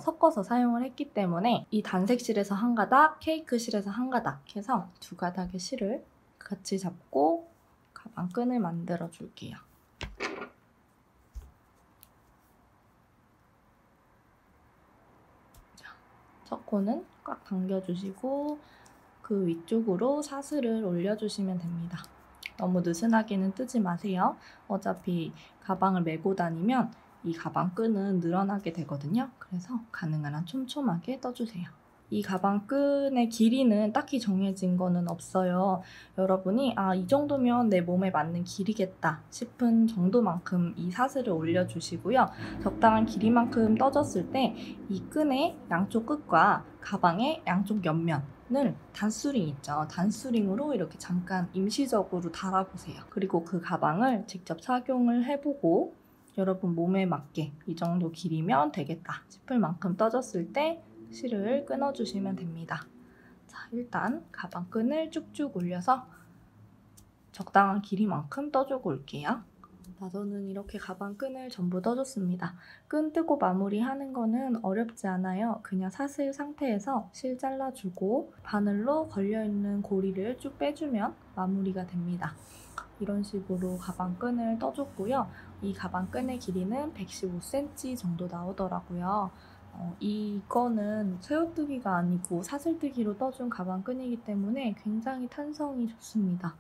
섞어서 사용을 했기 때문에 이 단색실에서 한 가닥, 케이크실에서 한 가닥 해서 두 가닥의 실을 같이 잡고 가방 끈을 만들어 줄게요. 첫 코는 꽉 당겨주시고 그 위쪽으로 사슬을 올려주시면 됩니다. 너무 느슨하게는 뜨지 마세요. 어차피 가방을 메고 다니면 이 가방 끈은 늘어나게 되거든요. 그래서 가능한 한 촘촘하게 떠주세요. 이 가방 끈의 길이는 딱히 정해진 거는 없어요. 여러분이 이 정도면 내 몸에 맞는 길이겠다 싶은 정도만큼 이 사슬을 올려주시고요. 적당한 길이만큼 떠졌을 때 이 끈의 양쪽 끝과 가방의 양쪽 옆면을 단수링 있죠. 단수링으로 이렇게 잠깐 임시적으로 달아보세요. 그리고 그 가방을 직접 착용을 해보고 여러분 몸에 맞게 이 정도 길이면 되겠다 싶을 만큼 떠졌을 때 실을 끊어주시면 됩니다. 자, 일단 가방 끈을 쭉쭉 올려서 적당한 길이만큼 떠주고 올게요. 저는 이렇게 가방 끈을 전부 떠줬습니다. 끈 뜨고 마무리하는 거는 어렵지 않아요. 그냥 사슬 상태에서 실 잘라주고 바늘로 걸려있는 고리를 쭉 빼주면 마무리가 됩니다. 이런 식으로 가방 끈을 떠줬고요. 이 가방 끈의 길이는 115cm 정도 나오더라고요. 이거는 새우뜨기가 아니고 사슬뜨기로 떠준 가방 끈이기 때문에 굉장히 탄성이 좋습니다.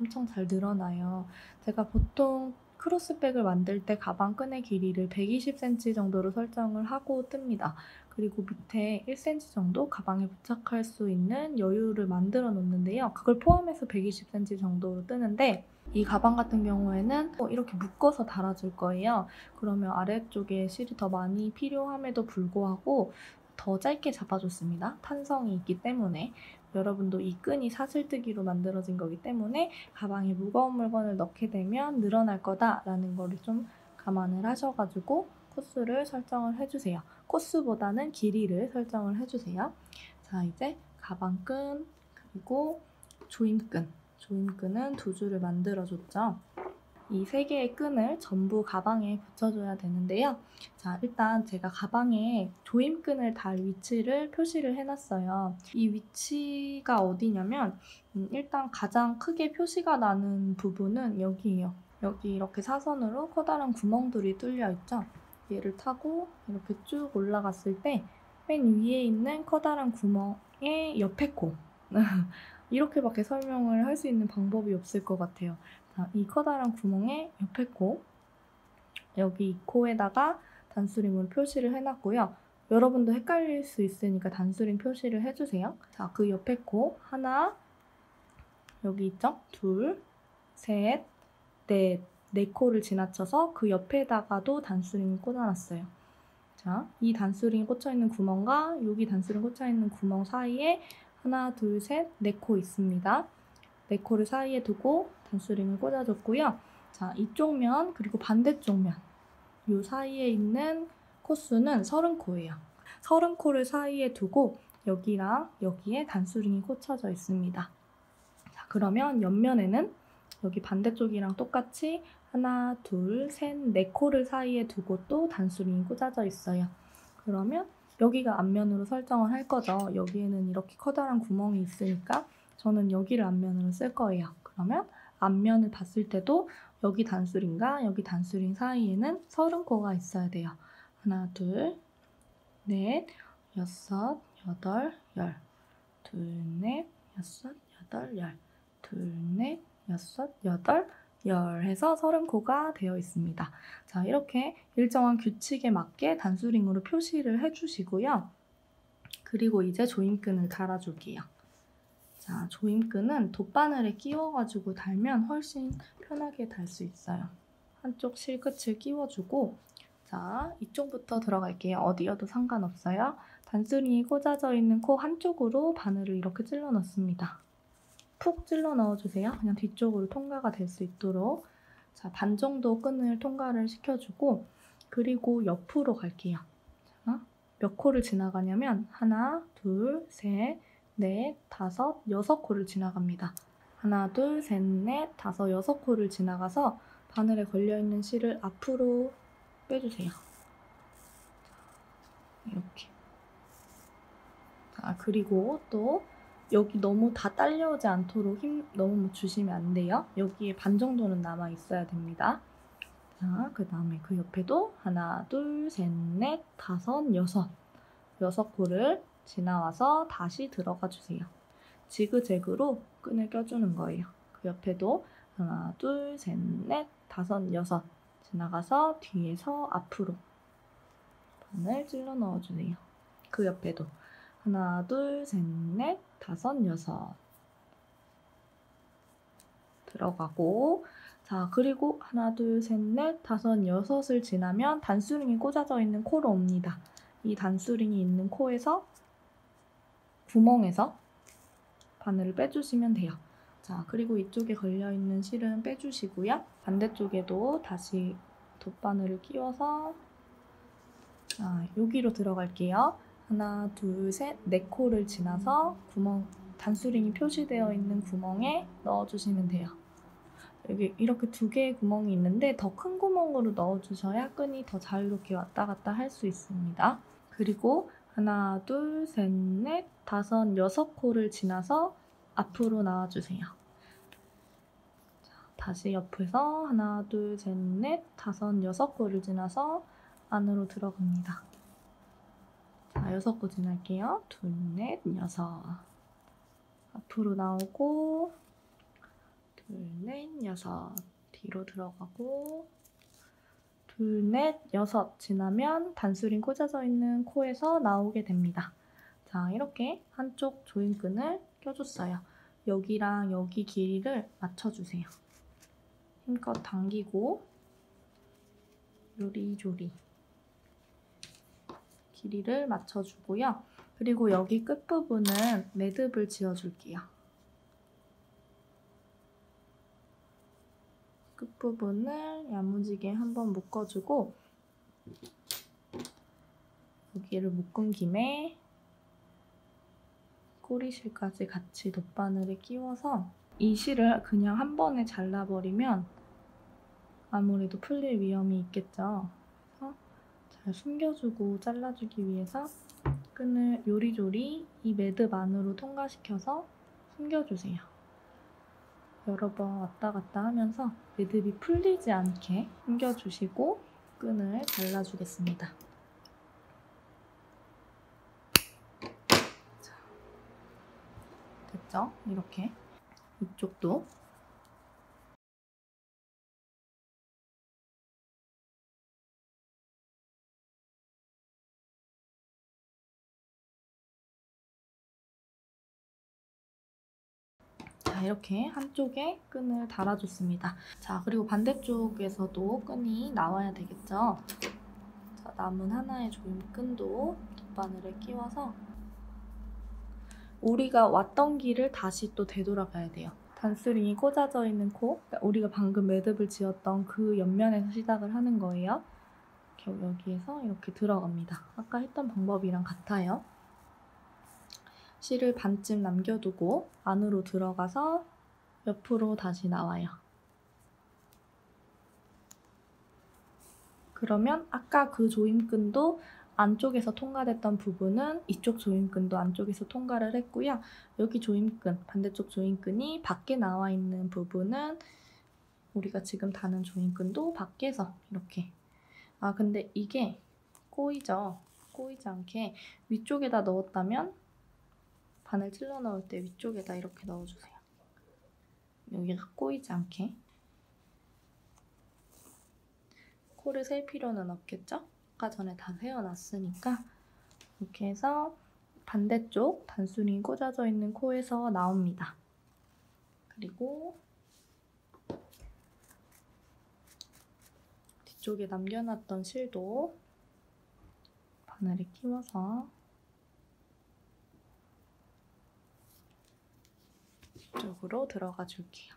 엄청 잘 늘어나요. 제가 보통 크로스백을 만들 때 가방 끈의 길이를 120cm 정도로 설정을 하고 뜹니다. 그리고 밑에 1cm 정도 가방에 부착할 수 있는 여유를 만들어 놓는데요. 그걸 포함해서 120cm 정도로 뜨는데 이 가방 같은 경우에는 이렇게 묶어서 달아줄 거예요. 그러면 아래쪽에 실이 더 많이 필요함에도 불구하고 더 짧게 잡아줬습니다. 탄성이 있기 때문에. 여러분도 이 끈이 사슬뜨기로 만들어진 거기 때문에 가방에 무거운 물건을 넣게 되면 늘어날 거다라는 거를 좀 감안을 하셔가지고 코스를 설정을 해주세요. 코스보다는 길이를 설정을 해주세요. 자, 이제 가방끈 그리고 조임끈은 두 줄을 만들어줬죠. 이 세 개의 끈을 전부 가방에 붙여줘야 되는데요. 자, 일단 제가 가방에 조임끈을 달 위치를 표시를 해놨어요. 이 위치가 어디냐면 일단 가장 크게 표시가 나는 부분은 여기예요. 여기 이렇게 사선으로 커다란 구멍들이 뚫려 있죠. 얘를 타고 이렇게 쭉 올라갔을 때 맨 위에 있는 커다란 구멍의 옆에 코 이렇게밖에 설명을 할 수 있는 방법이 없을 것 같아요. 자, 이 커다란 구멍의 옆에 코, 여기 이 코에다가 단수링으로 표시를 해놨고요. 여러분도 헷갈릴 수 있으니까 단수링 표시를 해주세요. 자, 그 옆에 코 하나, 여기 있죠? 둘, 셋, 넷, 네 코를 지나쳐서 그 옆에다가도 단수링을 꽂아놨어요. 자, 이 단수링이 꽂혀있는 구멍과 여기 단수링 꽂혀있는 구멍 사이에 하나, 둘, 셋, 네 코 있습니다. 네 코를 사이에 두고 단수링을 꽂아줬고요. 자, 이쪽 면 그리고 반대쪽 면 이 사이에 있는 코수는 30코예요. 30코를 사이에 두고 여기랑 여기에 단수링이 꽂혀져 있습니다. 자, 그러면 옆면에는 여기 반대쪽이랑 똑같이 하나, 둘, 셋, 네 코를 사이에 두고 또 단수링이 꽂아져 있어요. 그러면 여기가 앞면으로 설정을 할 거죠. 여기에는 이렇게 커다란 구멍이 있으니까 저는 여기를 앞면으로 쓸 거예요. 그러면 앞면을 봤을 때도 여기 단수링과 여기 단수링 사이에는 30코가 있어야 돼요. 하나, 둘, 넷, 여섯, 여덟, 열. 둘, 넷, 여섯, 여덟, 열. 둘, 넷, 여섯, 여덟, 열 해서 30코가 되어 있습니다. 자, 이렇게 일정한 규칙에 맞게 단수링으로 표시를 해주시고요. 그리고 이제 조임끈을 달아줄게요. 자, 조임끈은 돗바늘에 끼워가지고 달면 훨씬 편하게 달 수 있어요. 한쪽 실끝을 끼워주고, 자, 이쪽부터 들어갈게요. 어디여도 상관없어요. 단수링이 꽂아져 있는 코 한쪽으로 바늘을 이렇게 찔러 넣습니다. 푹 찔러 넣어주세요. 그냥 뒤쪽으로 통과가 될 수 있도록. 자, 반 정도 끈을 통과를 시켜주고, 그리고 옆으로 갈게요. 자, 몇 코를 지나가냐면 하나, 둘, 셋, 넷, 다섯, 6코를 지나갑니다. 하나, 둘, 셋, 넷, 다섯, 6코를 지나가서 바늘에 걸려있는 실을 앞으로 빼주세요. 이렇게. 자, 그리고 또 여기 너무 다 딸려오지 않도록 힘 너무 주시면 안 돼요. 여기에 반 정도는 남아 있어야 됩니다. 자, 그 다음에 그 옆에도 하나, 둘, 셋, 넷, 다섯, 6코를 지나와서 다시 들어가 주세요. 지그재그로 끈을 껴주는 거예요. 그 옆에도 하나, 둘, 셋, 넷, 다섯, 6 지나가서 뒤에서 앞으로 바늘 찔러 넣어주세요. 그 옆에도 하나, 둘, 셋, 넷, 다섯, 6 들어가고, 자, 그리고 하나, 둘, 셋, 넷, 다섯, 6을 지나면 단수링이 꽂아져 있는 코로 옵니다. 이 단수링이 있는 코에서 구멍에서 바늘을 빼주시면 돼요. 자, 그리고 이쪽에 걸려있는 실은 빼주시고요. 반대쪽에도 다시 돗바늘을 끼워서 여기로 들어갈게요. 하나, 둘, 셋, 4코를 지나서 구멍, 단수링이 표시되어 있는 구멍에 넣어주시면 돼요. 여기 이렇게 2개의 구멍이 있는데 더 큰 구멍으로 넣어주셔야 끈이 더 자유롭게 왔다 갔다 할 수 있습니다. 그리고 하나, 둘, 셋, 넷, 다섯, 6코를 지나서 앞으로 나와주세요. 자, 다시 옆에서 하나, 둘, 셋, 넷, 다섯, 6코를 지나서 안으로 들어갑니다. 자, 6코 지날게요. 둘, 넷, 6. 앞으로 나오고, 둘, 넷, 6. 뒤로 들어가고, 둘, 넷, 6 지나면 단수링 꽂아져 있는 코에서 나오게 됩니다. 자, 이렇게 한쪽 조임끈을 껴줬어요. 여기랑 여기 길이를 맞춰주세요. 힘껏 당기고 요리조리 길이를 맞춰주고요. 그리고 여기 끝부분은 매듭을 지어줄게요. 끝부분을 야무지게 한번 묶어주고 여기를 묶은 김에 꼬리실까지 같이 돗바늘에 끼워서 이 실을 그냥 한 번에 잘라버리면 아무래도 풀릴 위험이 있겠죠. 그래서 잘 숨겨주고 잘라주기 위해서 끈을 요리조리 이 매듭 안으로 통과시켜서 숨겨주세요. 여러 번 왔다 갔다 하면서 매듭이 풀리지 않게 숨겨주시고 끈을 잘라주겠습니다. 자, 됐죠? 이렇게 이쪽도 자, 이렇게 한쪽에 끈을 달아줬습니다. 자, 그리고 반대쪽에서도 끈이 나와야 되겠죠? 자, 남은 하나의 조임끈도 돗바늘에 끼워서 우리가 왔던 길을 다시 또 되돌아가야 돼요. 단수링이 꽂아져 있는 코, 그러니까 우리가 방금 매듭을 지었던 그 옆면에서 시작을 하는 거예요. 여기에서 이렇게 들어갑니다. 아까 했던 방법이랑 같아요. 실을 반쯤 남겨두고 안으로 들어가서 옆으로 다시 나와요. 그러면 아까 그 조임끈도 안쪽에서 통과됐던 부분은 이쪽 조임끈도 안쪽에서 통과를 했고요. 여기 조임끈, 반대쪽 조임끈이 밖에 나와 있는 부분은 우리가 지금 다는 조임끈도 밖에서 이렇게. 근데 이게 꼬이죠. 꼬이지 않게 위쪽에다 넣었다면 바늘 찔러 넣을 때 위쪽에다 이렇게 넣어주세요. 여기가 꼬이지 않게. 코를 셀 필요는 없겠죠? 아까 전에 다 세워놨으니까 이렇게 해서 반대쪽 단수링이 꽂아져 있는 코에서 나옵니다. 그리고 뒤쪽에 남겨놨던 실도 바늘에 끼워서 이쪽으로 들어가 줄게요.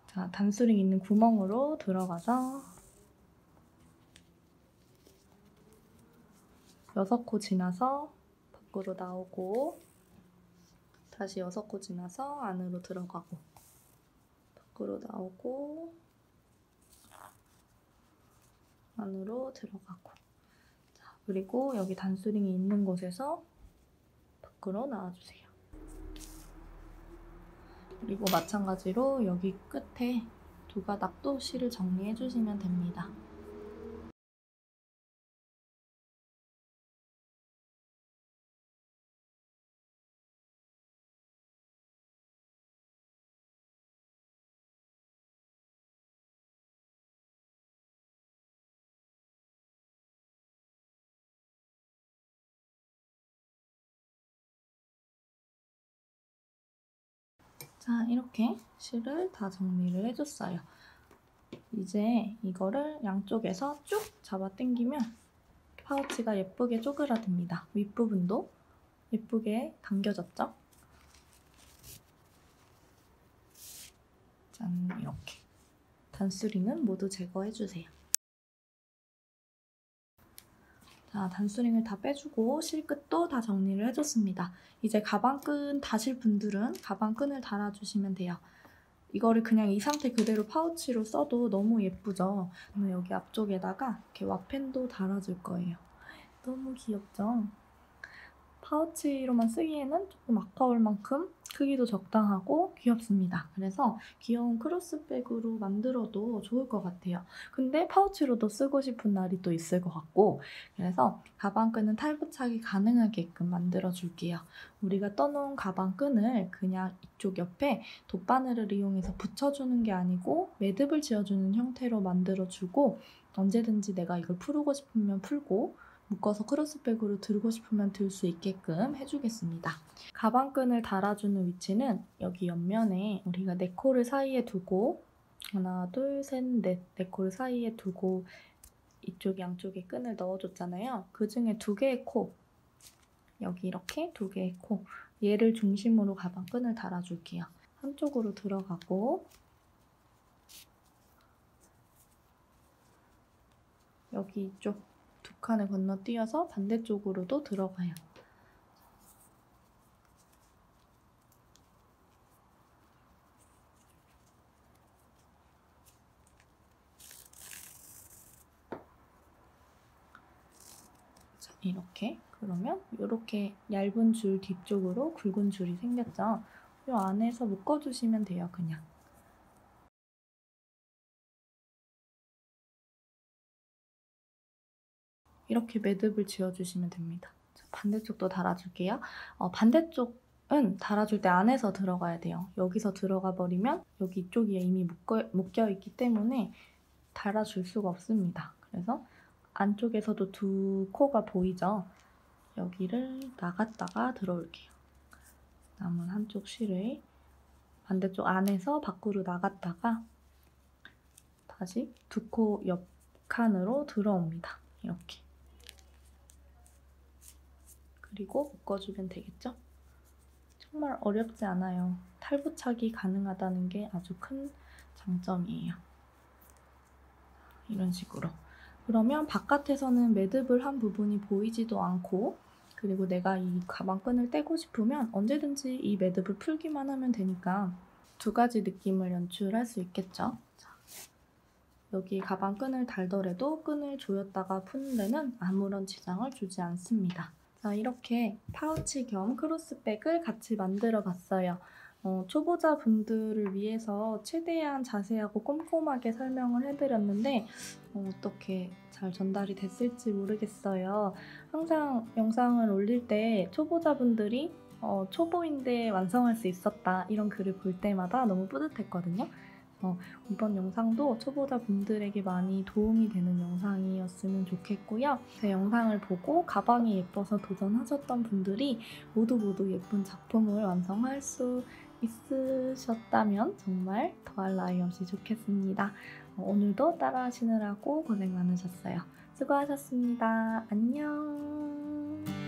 자, 단수링 있는 구멍으로 들어가서 6코 지나서 밖으로 나오고 다시 6코 지나서 안으로 들어가고 밖으로 나오고 안으로 들어가고. 자, 그리고 여기 단수링이 있는 곳에서 밖으로 나와주세요. 그리고 마찬가지로 여기 끝에 두 가닥도 실을 정리해 주시면 됩니다. 자, 이렇게 실을 다 정리를 해줬어요. 이제 이거를 양쪽에서 쭉 잡아 당기면 파우치가 예쁘게 쪼그라듭니다. 윗부분도 예쁘게 당겨졌죠? 짠, 이렇게. 단수링은 모두 제거해주세요. 자, 단수링을 다 빼주고 실끝도 다 정리를 해줬습니다. 이제 가방끈 다실 분들은 가방끈을 달아주시면 돼요. 이거를 그냥 이 상태 그대로 파우치로 써도 너무 예쁘죠? 저는 여기 앞쪽에다가 이렇게 와펜도 달아줄 거예요. 너무 귀엽죠? 파우치로만 쓰기에는 조금 아까울 만큼 크기도 적당하고 귀엽습니다. 그래서 귀여운 크로스백으로 만들어도 좋을 것 같아요. 근데 파우치로도 쓰고 싶은 날이 또 있을 것 같고, 그래서 가방끈은 탈부착이 가능하게끔 만들어줄게요. 우리가 떠놓은 가방끈을 그냥 이쪽 옆에 돗바늘을 이용해서 붙여주는 게 아니고 매듭을 지어주는 형태로 만들어주고, 언제든지 내가 이걸 풀고 싶으면 풀고 묶어서 크로스백으로 들고 싶으면 들 수 있게끔 해주겠습니다. 가방끈을 달아주는 위치는 여기 옆면에 우리가 네 코를 사이에 두고 하나, 둘, 셋, 넷, 네 코를 사이에 두고 이쪽 양쪽에 끈을 넣어줬잖아요. 그 중에 2개의 코, 여기 이렇게 2개의 코, 얘를 중심으로 가방끈을 달아줄게요. 한쪽으로 들어가고 여기 이쪽 2칸을 건너뛰어서 반대쪽으로도 들어가요. 자, 이렇게. 그러면 이렇게 얇은 줄 뒤쪽으로 굵은 줄이 생겼죠? 이 안에서 묶어주시면 돼요, 그냥. 이렇게 매듭을 지어주시면 됩니다. 자, 반대쪽도 달아줄게요. 반대쪽은 달아줄 때 안에서 들어가야 돼요. 여기서 들어가 버리면 여기 이쪽이 이미 묶여있기 때문에 달아줄 수가 없습니다. 그래서 안쪽에서도 2코가 보이죠? 여기를 나갔다가 들어올게요. 남은 한쪽 실을 반대쪽 안에서 밖으로 나갔다가 다시 2코 옆 칸으로 들어옵니다. 이렇게. 그리고 묶어주면 되겠죠? 정말 어렵지 않아요. 탈부착이 가능하다는 게 아주 큰 장점이에요. 이런 식으로. 그러면 바깥에서는 매듭을 한 부분이 보이지도 않고, 그리고 내가 이 가방끈을 떼고 싶으면 언제든지 이 매듭을 풀기만 하면 되니까 2가지 느낌을 연출할 수 있겠죠. 자, 여기 가방끈을 달더라도 끈을 조였다가 푸는 데는 아무런 지장을 주지 않습니다. 자, 이렇게 파우치 겸 크로스백을 같이 만들어 봤어요. 초보자분들을 위해서 최대한 자세하고 꼼꼼하게 설명을 해드렸는데 어떻게 잘 전달이 됐을지 모르겠어요. 항상 영상을 올릴 때 초보자분들이 초보인데 완성할 수 있었다 이런 글을 볼 때마다 너무 뿌듯했거든요. 이번 영상도 초보자분들에게 많이 도움이 되는 영상이었으면 좋겠고요. 제 영상을 보고 가방이 예뻐서 도전하셨던 분들이 모두 예쁜 작품을 완성할 수 있으셨다면 정말 더할 나위 없이 좋겠습니다. 오늘도 따라하시느라고 고생 많으셨어요. 수고하셨습니다. 안녕.